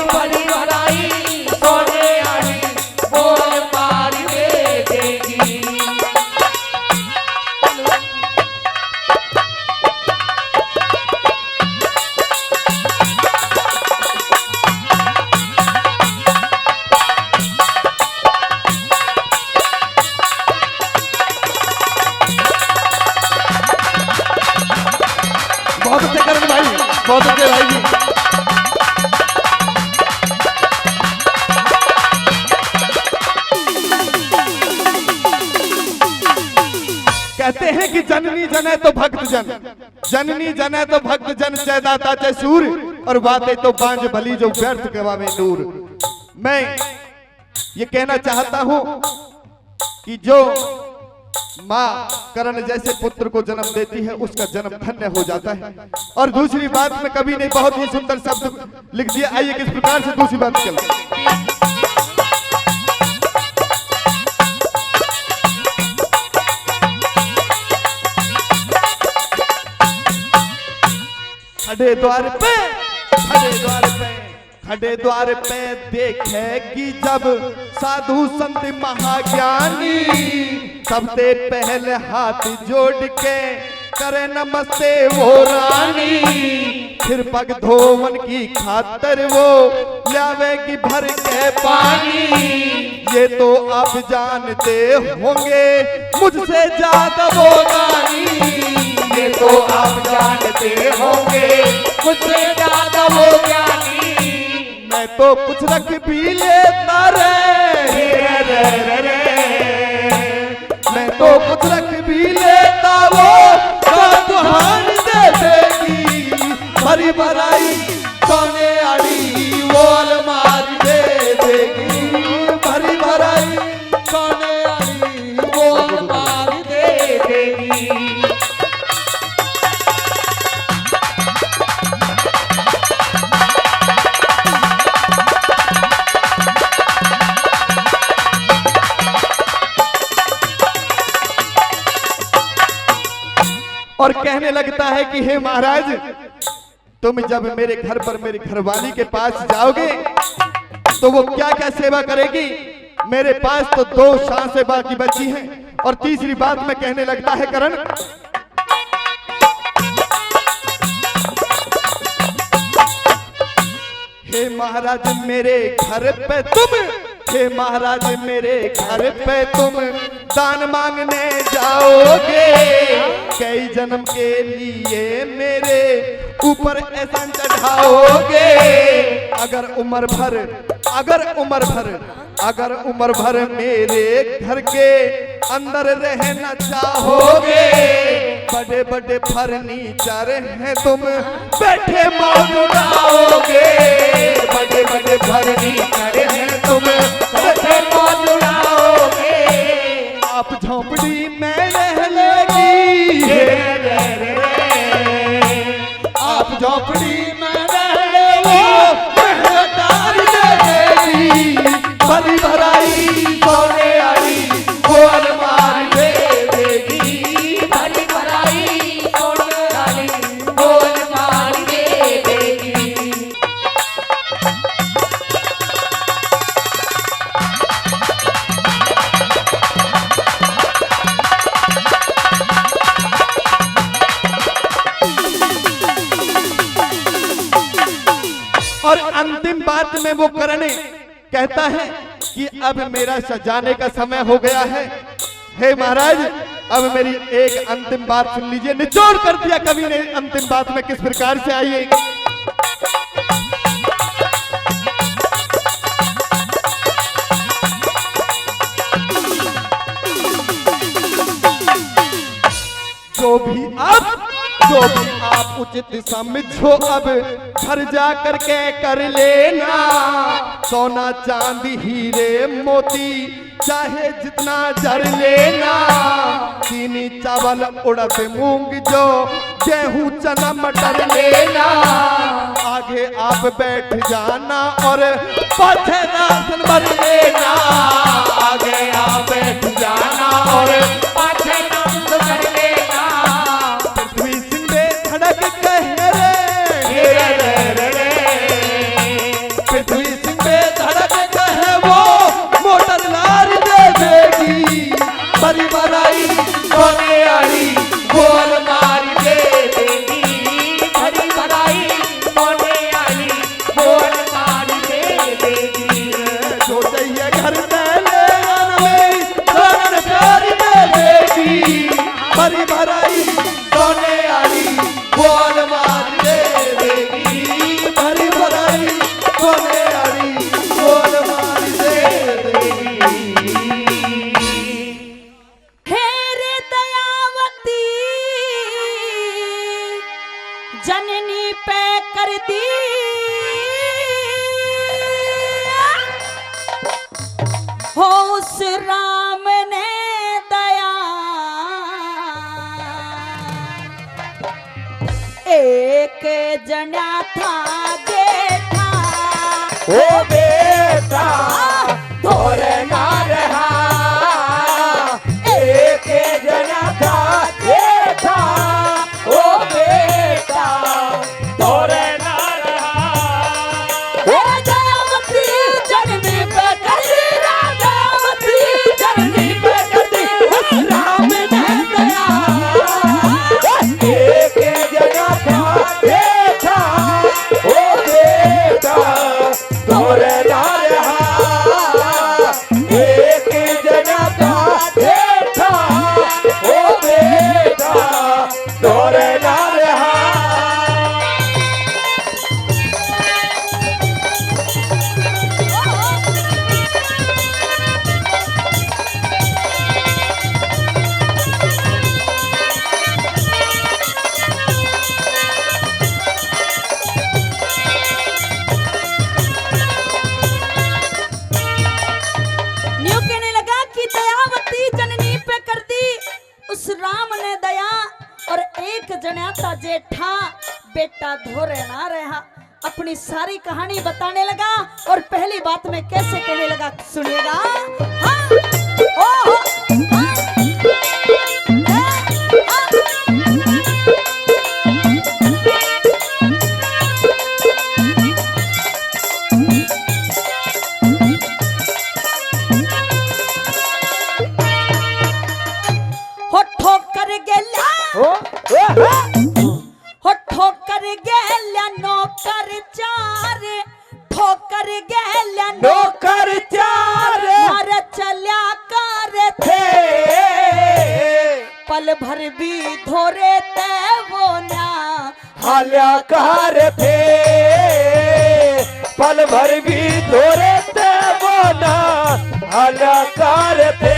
भरी भराई सोने वाली बोल मार दे देगी। बहुत अच्छे करण भाई, बहुत अच्छे भाई जी। कहते हैं कि जननी जने तो भक्त जन, जननी जने तो भक्त जन, चैदाता चे सूर, और बातें तो बांझ भली जो व्यर्थ गवावे नूर। मैं ये कहना चाहता हूं कि जो माँ करण जैसे पुत्र को जन्म देती है उसका जन्म धन्य हो जाता है। और दूसरी बात में कवि ने बहुत ही सुंदर शब्द लिख दिया, आइए किस प्रकार से दूसरी बात चलते। खड़े द्वार पे, खड़े द्वार पे, खड़े द्वार पे देखेगी जब साधु संत महाज्ञानी, सबसे पहले हाथ जोड़ के करे नमस्ते वो रानी, फिर पग धोवन की खातर वो लावेगी भर के पानी। ये तो आप जानते होंगे मुझसे ज्यादा वो रानी, ये तो आप जानते होंगे मुझसे ज्यादा वो ज्ञानी। मैं तो कुछ रख भी लेता रे, रे, रे, रे। मैं तो कुछ रख भी लेता, वो तुहार दे देगी, भरी भराई सोने आड़ी बोल मार दे देगी, भरी भराई सोने आड़ी बोल मार दे देगी। और कहने लगता है कि हे महाराज, तुम जब मेरे घर पर मेरी घरवाली के पास जाओगे तो वो क्या क्या सेवा करेगी। मेरे पास तो 2 सांसें बाकी बची हैं। और तीसरी बात में कहने लगता है करण, हे महाराज मेरे घर पे तुम, हे महाराज मेरे घर पे तुम दान मांगने जाओगे, कई जन्म के लिए मेरे ऊपर एहसान चढ़ाओगे। अगर उम्र भर, अगर उम्र भर, अगर उम्र भर मेरे घर के अंदर रहना चाहोगे, बड़े बड़े फर्नीचर हैं तुम बैठे मौज उड़ाओगे, बड़े बड़े फर्नीचर हैं तुम बैठे मौज झोपड़ी में रहे वो महतार दे देगी, भरी भराई सोने वाली वो अलमार दे देगी, भरी भराई सोने वाली वो अलमार दे देगी। और अंतिम बात में वो करने कहता है कि अब मेरा सजाने का समय हो गया है। हे महाराज, अब मेरी एक अंतिम बात सुन लीजिए। निचोड़ कर दिया कवि ने अंतिम बात में किस प्रकार से। आइए जो भी आप उचित समझो अब घर जा करके कर लेना, सोना चांदी हीरे मोती चाहे जितना जर लेना, चीनी चावल उड़द मूंग जो गेहूं चना मटर लेना, आगे आप बैठ जाना और पाछे राशन भर लेना, आगे आप बैठ जाना और पाछे राशन भर लेना। पृथ्वी सिंह धड़क कहे रे, पृथ्वी सिंह धड़क कहे वो मोटर लार दे देगी, बड़ी बड़ाई सोने वाली वो अलमार दे देगी, बड़ी बड़ाई सोने वाली वो अलमार दे देगी। जो चाहिए घर में सोनर प्यार दे देगी, बड़ी बड़ाई सोने वाली वो अलमार दे देगी, बड़ी बड़ाई सोने वाली वो अलमार दे देगी। हेरे दयावती जननी पे कर दी हो उस राम ने दया, एक जना था बेटा ओ बेटा थोड़े ना रहा, एक जना था बेटा, ओ बेटा थोड़े ना रहा। हे दयावती जननी पे कर दी, दयावती जननी पे कर दी राम ने दया, एक जना था बेटा, ओ बेटा थोड़े ना रहा, एक जना था बेटा, ओ बेटा थोड़े ना रहा। न्यू कहने लगा कि दयावती जननी पे कर दी उस राम ने दया, और एक जना था जेठा बेटा धोरे ना रहा। अपनी सारी कहानी बताने लगा और पहली बात में कैसे कहने लगा सुनिएगा। हाँ, ओ, हाँ, हो ठोकर गेला, हो ठोकर गेला नौकर चार, ठोकर गेला नौकर चार मार चल्या कर थे, पल भर भी धोरे ते वो ना हाल्या कार थे, पल भर भी धोरे ते बोना हाल्या कार थे।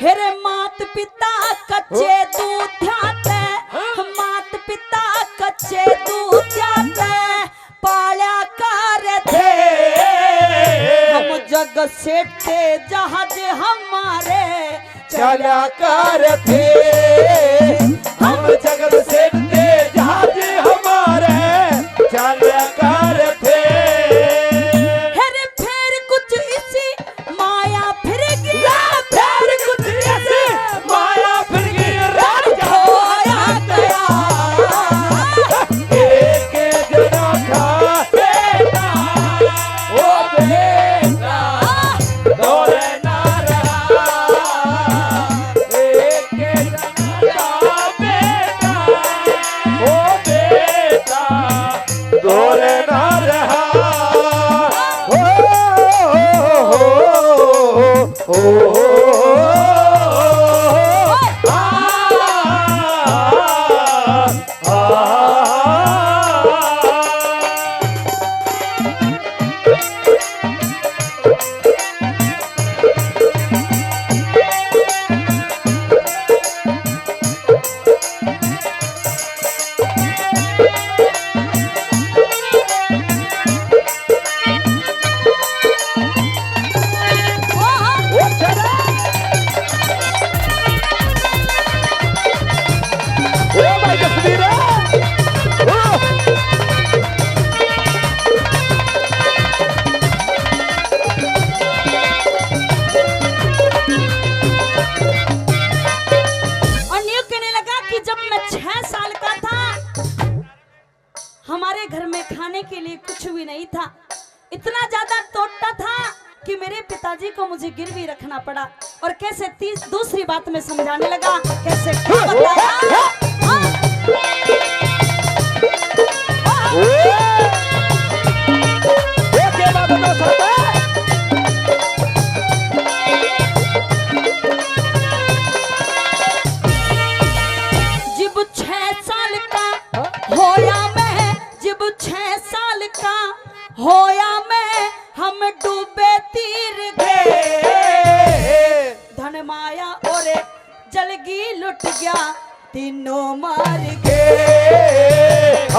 हेरे मात पिता कच्चे दूधियाते, मात पिता कच्चे दूधियाते पाल्या कर थे, हम जग सेठे जहाज हमारे चला कार थे, हम जगत से जहाज हम हमारे घर में खाने के लिए कुछ भी नहीं था। इतना ज्यादा टोटा था कि मेरे पिताजी को मुझे गिरवी रखना पड़ा। और कैसे दूसरी बात में समझाने लगा, कैसे क्या बताया? जब 6 साल का होया मैं, जब 6 साल का होया मैं, हम डूबे तीर गए। धन माया और जलगी लुट गया, तीनों मार गए।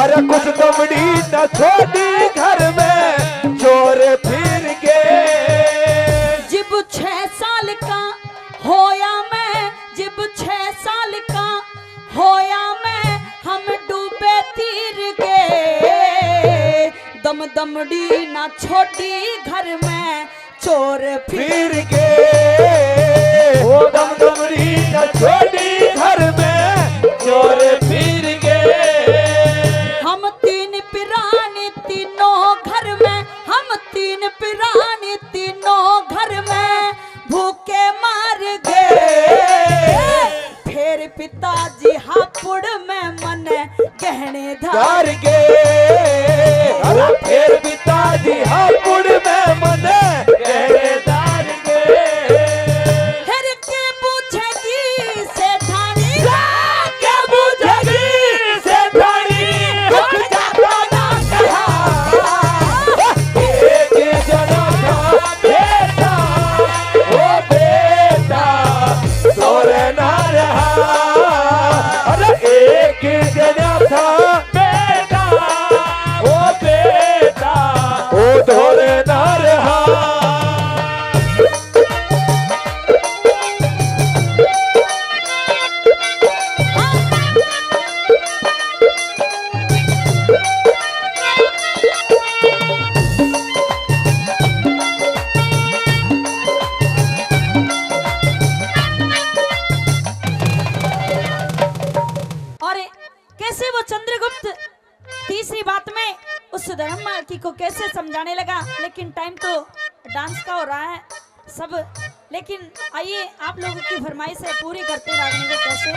अरे कुछ दमड़ी न छोड़ी घर में, चोर फिर गए। जब 6 साल का होया मैं, जब 6 साल का होया मैं, हम डूबे तीर गए। दम दमड़ी ना छोड़ी घर में, चोर फिर गए। ओ दम दमड़ी न छोड़ी घर में, चोर फिर गए। हम 3 पिरानी तीनों घर में, हम 3 पिरानी तीनों घर में, भूखे मार गए। फिर पिताजी हापुड़ में मन गहने धार गए। अरे फिर पिताजी हापुड़ में मन गहने धार गए। फिर के पूछेगी सेठानी, क्या पूछेगी सेठानी, दुख जाता ना कहा। एक जना था बेटा, ओ बेटा तोरे ना रहा। अरे एक जना था बेटा, ओ बेटा ओ तोरे ना रहा। और कैसे वो चंद्रगुप्त तीसरी बात में उस धर्ममार्की को कैसे समझाने लगा। लेकिन टाइम तो डांस का हो रहा है सब, लेकिन आइए आप लोगों की फरमाइश है पूरी करते रागनी को कैसे।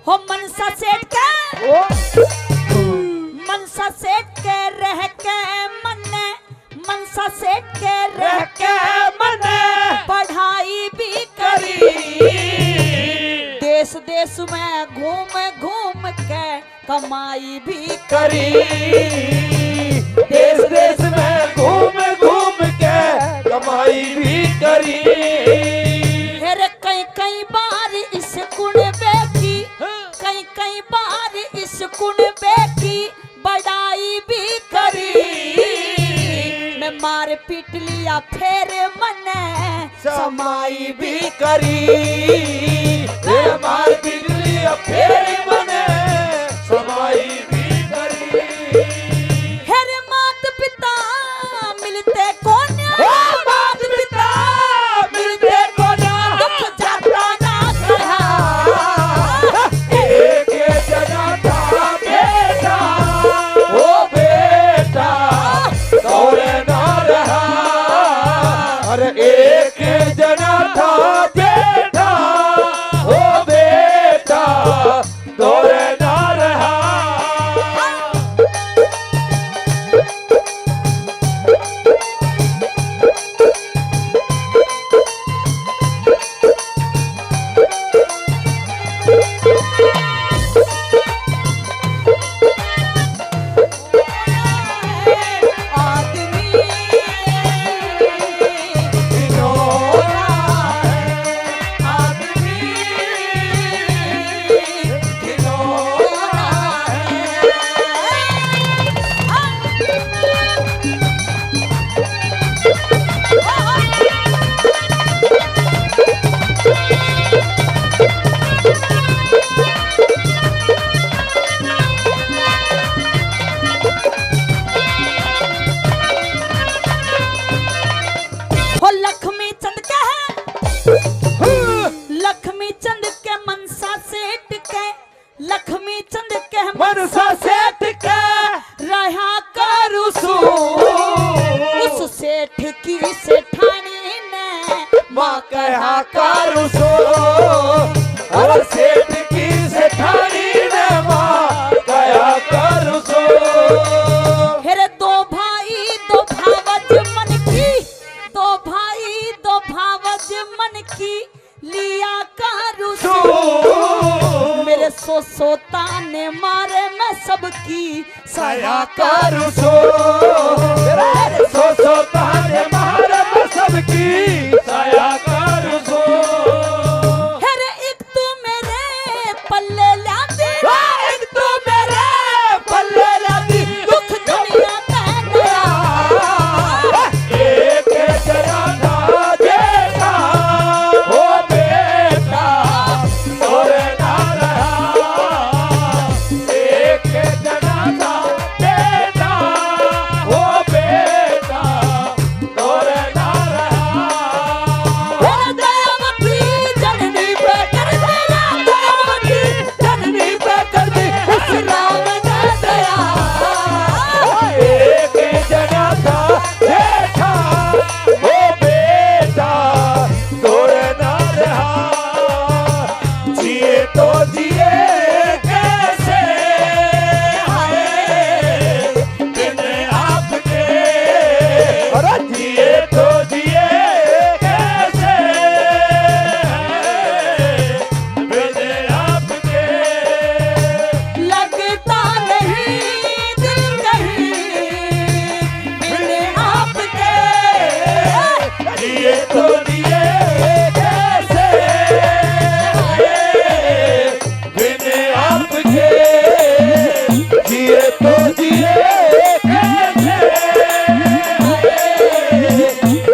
हो मनसा सेठ के, मनसा सेठ के रह के मन्ने, मनसा सेठ के रह के मन्ने, पढ़ाई भी करी। देश देश में घूम घूम के कमाई भी करी। देश देश में घूम घूम के कमाई भी करी। फिर कई कई बार इस कुनबे की, कई कई बार इस कुनबे की बड़ाई भी करी। मैं मार पीट लिया फिर मने समाई भी करी। ये मार पीट लिया फिर मने समाई भी करी। फिर मात पिता मिलते कोन्या, मात पिता मिलते कोन्या, दुख जाता ना कहा। एक जना था बेटा, ओ बेटा तोरे ना रहा। अरे एक जना था बेटा, ओ बेटा तोरे ना रहा। आदमी सेठानी ने माँ कहा करू सो और सेठ की सेठानी ने माँ कहा करू सो। फिर दो भाई दो भावज मन की, दो भाई दो भावज मन की लिया करू सो। मेरे सोता ने मारे मैं सबकी सया करू सो मेरे सोता ने मारे मैं सबकी सया करू सो। फिर एक तू मेरे पल्ले ला दे, एक तू मेरे पल्ले लादी दुख दुनिया में गया। एक जरा ना देता हो बेटा और ना रहा। एक जरा ना देता हो बेटा और ना रहा। फिर दयावती जननी पे कर दिया, दयावती जननी पे कर दी इस राम ने दया। एक जना था बेटा वो बेटा तोड़ ना रहा। जिए तो जिए कैसे हाय बिन आपके। अरे जिए तो जिए कैसे बिन आपके। लगता नहीं दिल कहीं बिन आपके। जिए तो जिए कैसे बिन आपके। जिए तो जिए कैसे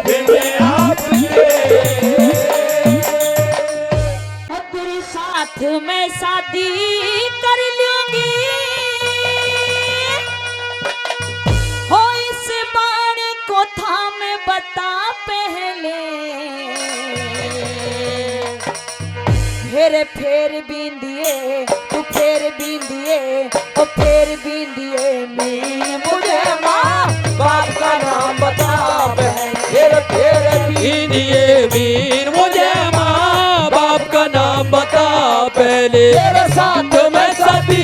बिन आपके। तेरे साथ मैं शादी कर लूंगी, हो इस बाण को थाम बता पहले। फेर बिंदिए तू फेर बिंदिए ओ फेर बिंदिए मैं मुझे माँ बाप का नाम बता बहन। फिर वीर वीर मुझे माँ बाप का नाम बता पहले। तेरे साथ मैं शादी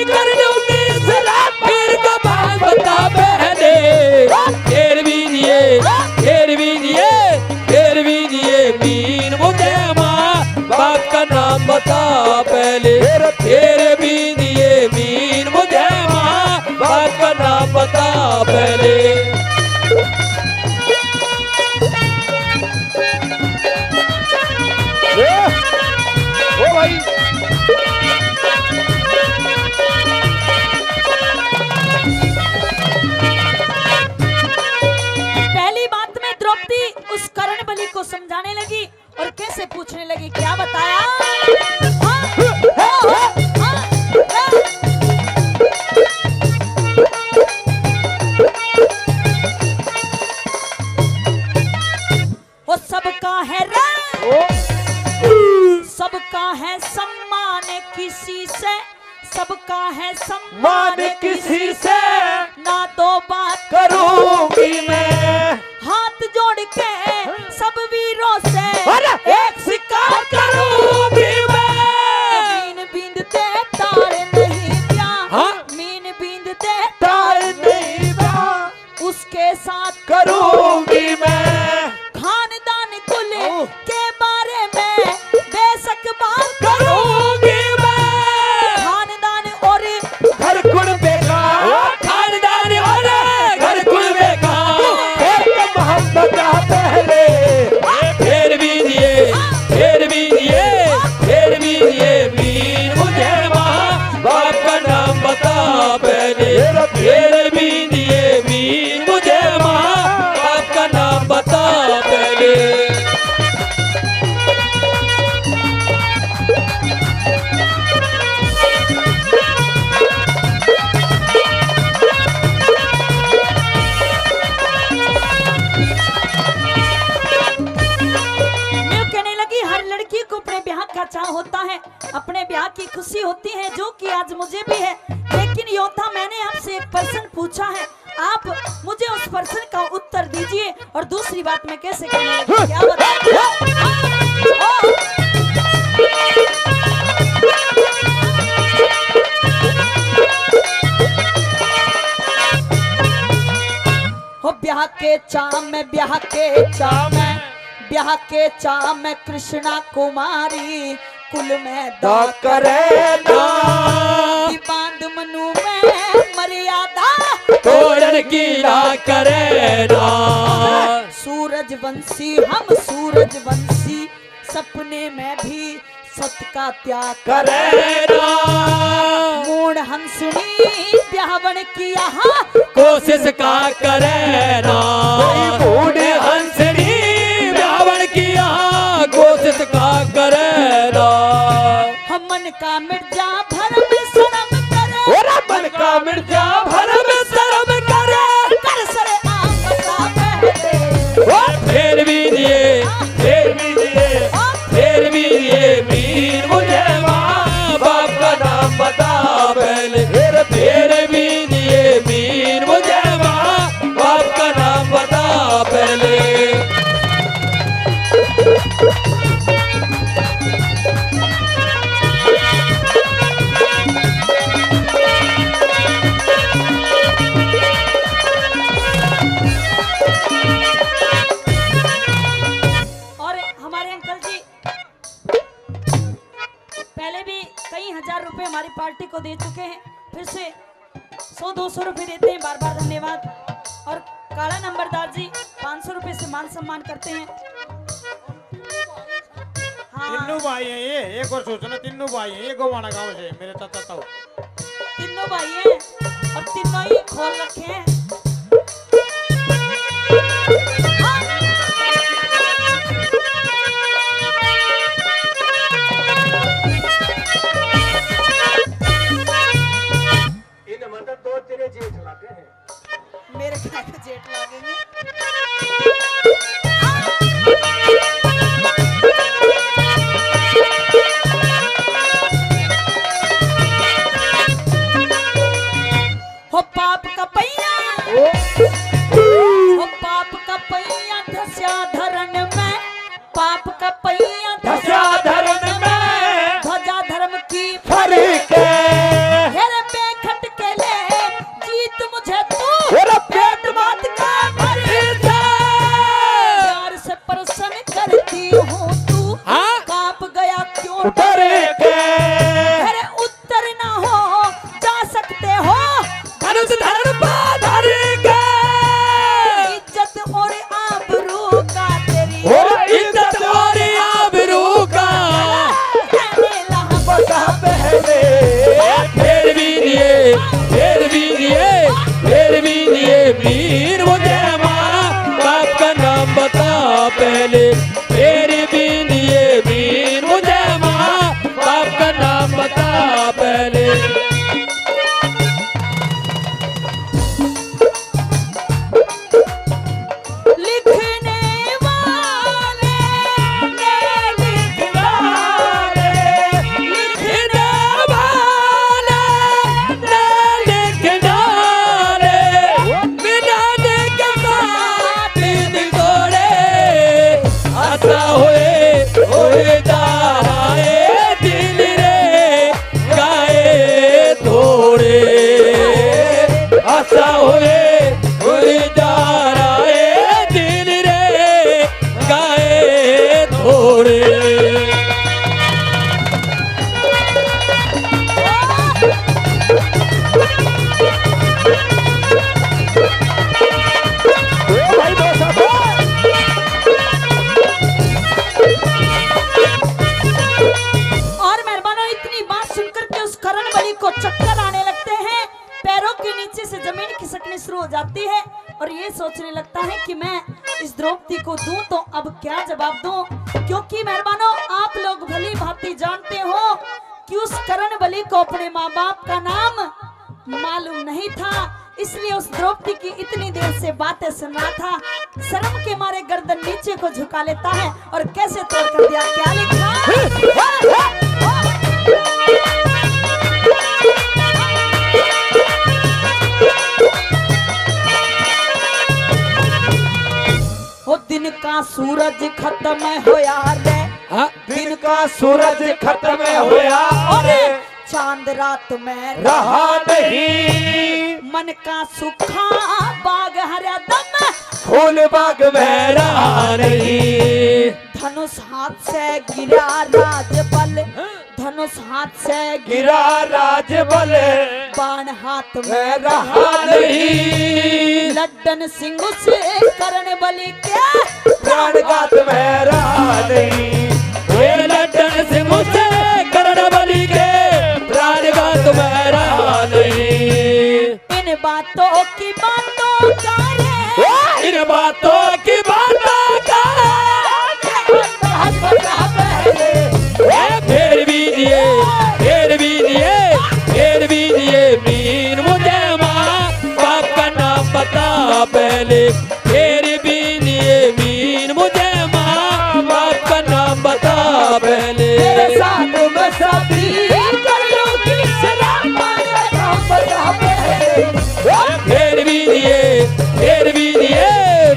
कर लूंगी जरा फिर का बात बता पहले। फिर भी दिए वीर मुझे माँ बाप का नाम बता पहले। फिर भी दिए वीर मुझे माँ बाप का नाम बता पहले। ओ भाई पहली बात में द्रौपदी उस कर्ण बलि को समझाने लगी और कैसे पूछने लगी, क्या बताया? हाँ, वो सबका है रे, सबका है सम्मान किसी से, सबका है सम्मान मान किसी से ना दो बात करूंगी मैं। हाथ जोड़ के सब वीरों से एक शिकार करूंगी मैं। मीन बींदते तार नहीं क्या, हाँ? मीन बींदते तार नहीं बा उसके साथ करूंगी मैं। खानदान कुल के बारे में बेशक बात करूंगी मैं। खानदान और घर कुल बेकार खानदान और घर कुल बेकार। एक मोहब्बत पहले फिर भी दिए वीर मुझे माँ बाप का नाम बता पहले। फिर भी दिए वीर मुझे माँ बाप का नाम बता पहले। का चाह होता है, अपने ब्याह की खुशी होती है जो कि आज मुझे भी है, लेकिन लेकिन योद्धा मैंने आपसे एक प्रश्न पूछा है, आप मुझे उस प्रश्न का उत्तर दीजिए। और दूसरी बात मैं कैसे कहने लगी, क्या बताएं? हो ब्याह के चाम में, ब्याह के चाम में, ब्याह के चाम में कृष्णा कुमारी कुल में दा करे ना बांध मनु में मर्यादा तोड़न की ना करे ना। सूरज वंशी हम सूरज वंशी, सपने में भी सत का त्याग करे ना। मूड हंसनी ब्याहवन किया कोशिश का करे ना। बूढ़े हंसनी ब्याहवन किया कोशिश का करे ना। हम मन का मिर्जा भरम शर्म करे, मन का मिर्जा भरम शर्म करे। कर सरे आम बता पहले, फिर भी दिए, फिर भी दिए, फिर भी दिए मीर मुझे माँ बाप का नाम बता पहले। फिर भी दिए मीर मुझे माँ बाप का नाम बता पहले। और हमारे अंकल जी पहले भी कई हजार रुपए हमारी पार्टी को दे चुके हैं, फिर से 100-200 रुपए देते हैं, बार बार धन्यवाद। और काला नंबरदार जी 500 रुपए से मान सम्मान करते हैं। तीनों हाँ, भाई हैं ये, एक और सोचना, तीनों भाई हैं ये गोवाना गांव से मेरे ताऊ। तीनों भाई हैं और तीनों ही खोल रखे हैं। मेरे क्या जेठ लगेंगे। हो पाप का पहिया, हो पाप का पहिया धस्या धरन में, पाप का पहिया धस्या धरन में ध्वजा धर्म की फरीक हेरे बेखट के ले जीत मुझे तू पेट बात का फरीक। प्यार से प्रसन्न करती हूँ तू, हाँ? कांप गया क्यों फरीक अरे उत्तर ना हो जा सकते हो, धनुष धरण बाधरी के इज्जत और आबरू का तेरी इज्जत और आबरू का कहने लहा बता पहले। फिर भी दिए, फिर भी दिए, फिर भी दिए वीर मुझे माँ बाप का नाम बता पहले। फिर भी दिए वीर मुझे माँ बाप का नाम बता पहले। लिखने वाले ने लिखना लिखने वाले न लिखना रे, मिलाने के साथ दिल तोड़े। आशा होए जा रहे दिल रे गाए थोड़े। आशा होए जा रहे दिल रे गाए थोड़े। और मेहरबानों इतनी बात सुनकर के उस करण बलि को चक्कर आने लगते हैं, पैरों के नीचे से जमीन खिसकनी शुरू हो जाती है और ये सोचने लगता है कि मैं इस द्रौपदी को दूं तो अब क्या जवाब दूं, क्योंकि मेहरबानों आप लोग भली भांति जानते हो कि उस करण बलि को अपने माँ बाप का नाम मालूम नहीं था, इसलिए उस द्रौपदी की इतनी देर से बातें सुन रहा था। शर्म के मारे गर्दन नीचे को झुका लेता है और कैसे तोड़ कर दिया, क्या लिखा का सूरज खत्म होया रे, दिन का सूरज खत्म होया अरे चांद रात में रहा नहीं, मन का सुखा बाग हरा दम, फूल बाग में रहा नहीं। धनुष हाथ से गिरा राजबल, धनुष हाथ से गिरा राजबल, बाण हाथ में में रहा नहीं, लड्डन सिंह से करण बलि के प्राणघात में रहा नहीं। ये लड्डन से मुझसे करण बलि के प्राणघात में रहा नहीं। इन बातों की बातों का रे, इन बातों की बातों का फिर भी दिए, फिर भी दिए, फिर भी दिए मीन मुझे माँ बाप का नाम बता पहले, फिर भी दिए मीन मुझे माँ बाप का नाम बता पहले। तेरे साथ में साथी कर लूंगी शराब मांगे नाम बता पहले, फिर भी दिए, फिर भी दिए,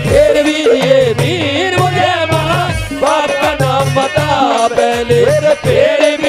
फिर भी दिए मीन मुझे माँ बाप का नाम बता पहले, फिर भी